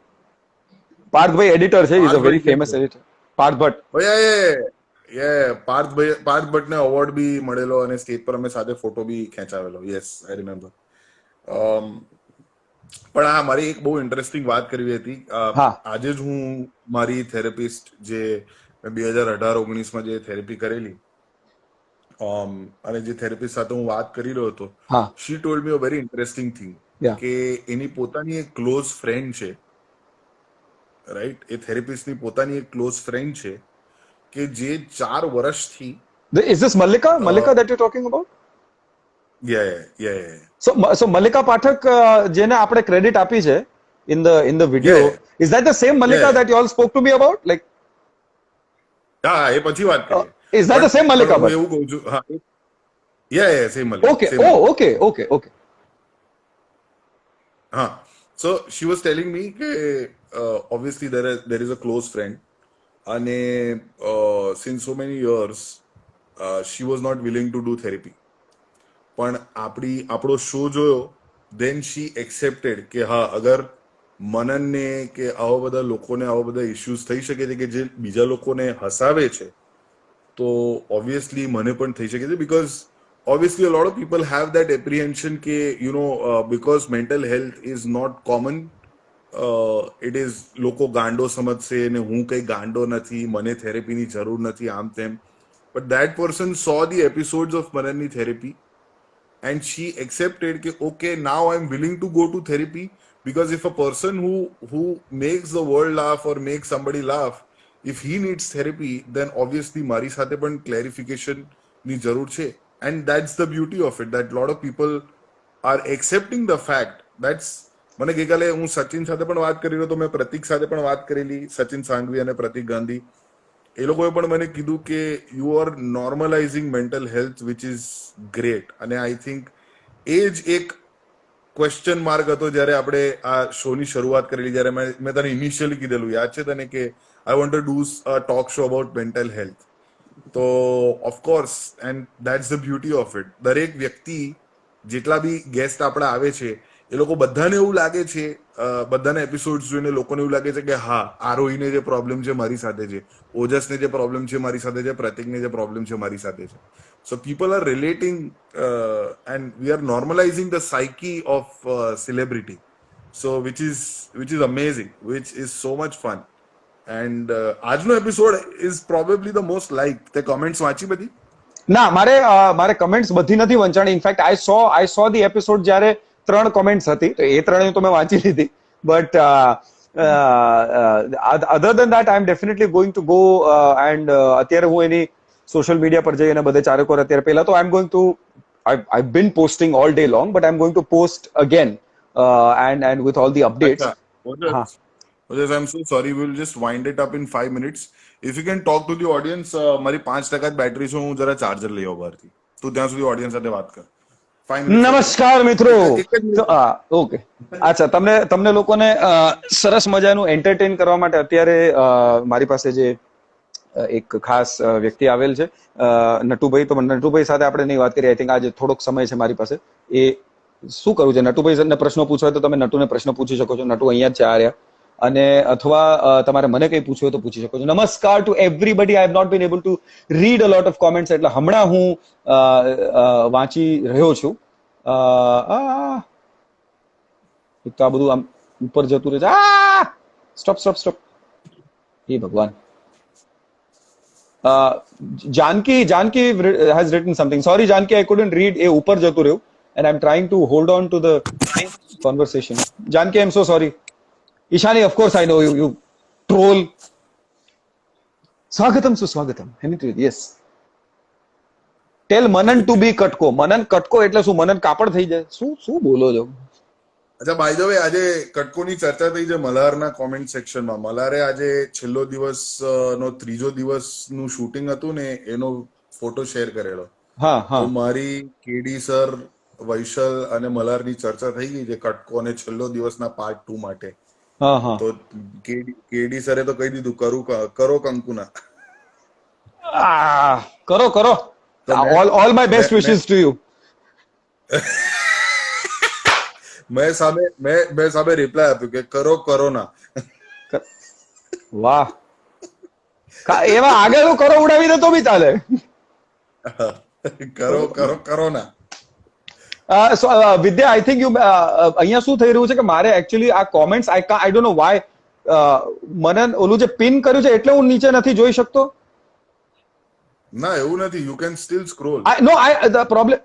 પાર્થભાઈ એડિટર છે, is a very famous editor, Parth Bhatt. Parth ભટ્ટને અવોર્ડ બી મળેલો અને સ્ટેજ પર અમે સાથે ફોટો બી ખેંચાવેલો. Yes, I remember. પણ હા, મારી એક બહુ ઇન્ટરેસ્ટિંગ વાત કરવી હતી. આજે જ હું મારી થેરેપિસ્ટ, જે 2018-19 જે થેરેપી કરેલી, અને જે થેરેપિસ્ટ સાથે હું વાત કરી રહ્યો હતો, she told me a very interesting thing, કે એની પોતાની એક ક્લોઝ ફ્રેન્ડ છે, રાઈટ? એ થેરેપિસ્ટની પોતાની એક ક્લોઝ ફ્રેન્ડ છે કે જે 4 વર્ષથી. Is this Mallika that you're talking about? Yeah. So Mallika Pathak, જેને આપણે ક્રેડિટ આપી છે in the video, is that the same Mallika that you all spoke to me about? Like, હા, એ પછી વાત કરીએ. Is that the same Mallika? હું એવું કહું છું. હા, same Mallika. Okay. Okay. હા, so she was telling me કે obviously there is a close friend, અને since so many years she was not willing to do therapy. પણ આપણો શો જોયો, then she accepted કે હા, અગર મનનને કે આવા બધા લોકોને આવા બધા ઇશ્યુઝ થઈ શકે છે કે જે બીજા લોકોને હસાવે છે, તો ઓબ્વિયસલી મને પણ થઈ શકે છે. Because obviously a lot of people have that apprehension કે because mental health is not common, it is લોકો ગાંડો સમજશે ને હું કઈ ગાંડો નથી, મને થેરેપીની જરૂર નથી, આમ તેમ. But that person saw the episodes of Mananni therapy and she accepted કે okay, now I'm willing to go to therapy, because if a person who makes the world laugh or makes somebody laugh, if he needs therapy, then obviously મારી સાથે પણ clarification ની જરૂર છે. And that's the beauty of it, that a lot of people are accepting the fact. That's મને ગઈકાલે હું સચિન સાથે પણ વાત કરી રહ્યો હતો, મેં પ્રતિક સાથે પણ વાત કરેલી, સચિન સાંઘવી અને પ્રતિક ગાંધી. એ લોકોએ પણ મને કીધું કે you are normalising mental health, which is great. અને આઈ થિંક એ જ એક ક્વેશ્ચન માર્ક હતો જ્યારે આપણે આ શોની શરૂઆત કરેલી, જ્યારે મેં તને ઇનિશિયલી કીધેલું, યાદ છે તને, કે I want to do a talk show about mental health. તો of course, and that's the beauty of it. દરેક વ્યક્તિ, જેટલા બી ગેસ્ટ આપણા આવે છે, એ લોકો બધાને એવું લાગે છે, બધાના એપિસોડ જોઈને લોકોને એવું લાગે છે કે હા, આરોહીને જે પ્રોબ્લેમ છે મારી સાથે છે, ઓજસને જે પ્રોબ્લેમ છે મારી સાથે છે, પ્રતિકને જે પ્રોબ્લેમ છે મારી સાથે છે. So people are relating and we are normalising the psyche of celebrity. So which is amazing, which is so much fun. And આજનો episode is probably the most like. તે કમેન્ટ્સ વાંચી બધી? ના, મારે કમેન્ટ્સ બધી નથી વંચાણી. In fact I saw the episode જ્યારે 3 કમેન્ટ્સ હતી, તો એ 3 તો મેં વાંચી લીધી. But other than that I am definitely going to go and અત્યારે હું એની સોશિયલ મીડિયા પર જઈને બધે ચારેકોર અત્યારે પહેલા તો I am going to I've been posting all day long, but I'm going to post again and with all the updates. અચ્છા, हाँ. Ojas, I'm so sorry. We'll just wind it up in 5 minutes. If you can talk to the audience, મારી 5% જ battery છે, હું જરા charger લઈ આવું બહારથી. તું ત્યાં સુધી ઓડિયન્સ સાથે વાત કર. 5 minutes. નમસ્કાર મિત્રો. એક જ minute. ઓકે, અચ્છા, તમને લોકોને સરસ મજાનું એન્ટરટેન કરવા માટે અત્યારે મારી પાસે જે એક ખાસ વ્યક્તિ આવેલ છે, નટુભાઈ. તો નટુભાઈ સાથે આપણે નહીં વાત કરીએ. આઈ થિંક આજે થોડોક સમય છે મારી પાસે. એ શું કરવું છે, નટુભાઈ પ્રશ્નો પૂછવા હોય તો તમે નટુને પ્રશ્ન પૂછી શકો છો. નટુ અહીંયા જ છે, આ રહ્યા. અને અથવા તમારે મને કંઈ પૂછવું હોય તો પૂછી શકો છો. નમસ્કાર to everybody. I have not been able to read a lot of comments, એટલે હમણાં હું વાંચી રહ્યો છું. એક તો આ બધું આમ ઉપર જતું રહે છે. સ્ટોપ. હે ભગવાન. Janki has written something. Sorry, Janki, I couldn't read. એ ઉપર જતું રહ્યું, and I'm trying to hold on to the conversation. Janki, I'm so sorry. Ishani, of course I know you. You troll. Swagatam suswagatam. Yes. Tell Manan to be Katko. Manan Katko એટલે શું? મનન કાપડ થઈ જાય? શું બોલો છો? અચ્છા, by the way, આજે કટકોની ચર્ચા થઈ છે મલ્હારના કોમેન્ટ સેક્શનમાં. મલ્હારે આજે છેલ્લો દિવસ નો ત્રીજો દિવસનું શૂટિંગ હતું ને, એનો ફોટો શેર કરેલો. હા. તો મારી કેડી સર, વૈશલ અને મલ્હારની ચર્ચા થઈ ગઈ છે કટકો અને છેલ્લો દિવસના પાર્ટ 2 માટે. હા. તો કેડી સરે તો કહી દીધું, કરો કંકુના. કરો. All my best wishes to you. મેં સામે રિપ્લાય આપ્યું કે કરો ના. વાહ. એવા આગળ કરો ઉડાવી દે તો બી ચાલે. કરો ના. વિદ્યા, આઈ થિંક યુ અહીંયા શું થઈ રહ્યું છે કે મારે એકચ્યુઅલી આ comments I don't know why Manan ઓલું જે પિન કર્યું છે એટલે હું નીચે નથી જોઈ શકતો. ના, એવું નથી. You can steel scroll. The problem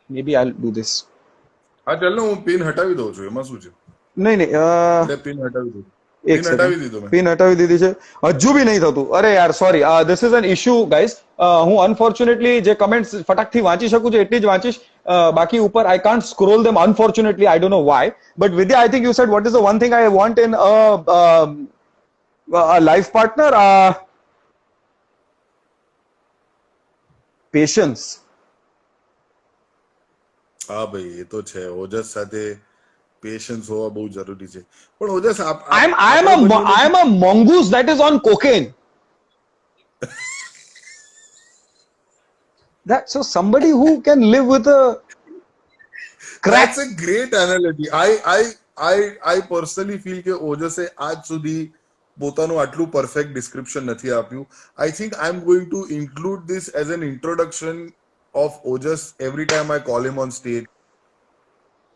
maybe I do this. હા, ચાલ ને, હું પિન હટાવી દઉં છું. એમાં શું છે? નહીં. પિન હટાવી દઉં. એક પિન હટાવી દીધી છે, હજુ બી નહીં થતું. અરે યાર, sorry. This is an issue guys. હું અનફોર્ચ્યુનેટલી જે કમેન્ટ્સ ફટાકથી વાંચી શકું છું એટલી જ વાંચીશ. બાકી ઉપર I can't scroll them unfortunately. I don't know why. But Vidya, I think you said what is the one thing I want in a life partner? Patience. હા ભાઈ, એ તો છે. ઓજસ સાથે પેશન્સ હોવા બહુ જરૂરી છે. પણ ઓજસ, I am a mongoose that is on cocaine. So somebody who can live with a crack. That's a great analogy. I personally feel કે ઓજસે આજ સુધી પોતાનું આટલું પરફેક્ટ ડિસ્ક્રિપ્શન નથી આપ્યું. I think I'm going to include this as an introduction of Ojas every time I call him on stage.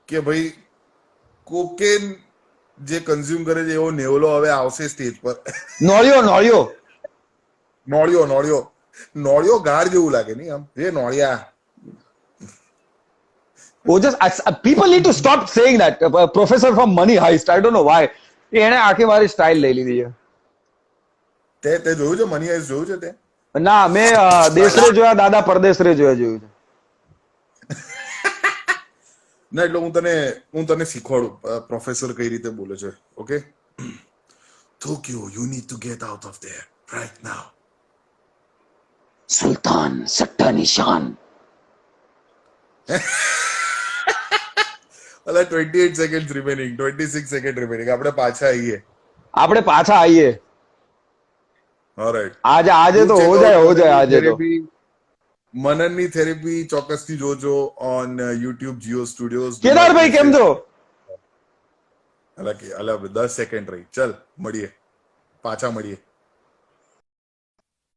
કે ભાઈ, cocaine જે કન્ઝ્યુમ કરે છે એવો નેવલો હવે આવશે સ્ટેજ પર. નોળિયો ગાઢ જેવું લાગે નહીં આમ? એ નોળિયા. Ojas, people need to stop saying that. Professor from Money Heist, I don't know why. એને આખી મારી સ્ટાઇલ લઈ લીધી છે. તે જોયું છે મની હાઇસ્ટ? જોયું છે તે? ના, મેં દેશરે જોયા, દાદા પરદેશરે જોયું છે. ના, એટલે હું તને શીખવાડું પ્રોફેસર કઈ રીતે બોલે છે. Okay? Tokyo, you need to get out of there right now. સુલતાન સટ્ટા નિશાન. અલા, 28 seconds remaining, 26 seconds remaining. આપણે પાછા આવીએ. Alright. Alright. આજે તો હો જાય આજે તો. મનનની થેરેપી ચોક્કસથી જોજો ઓન યુટ્યુબ જીઓ સ્ટુડિયોઝ. કેદારભાઈ કેમ છો? અલા 10 સેકન્ડ રહી, ચલ મળીએ, પાછા મળીએ.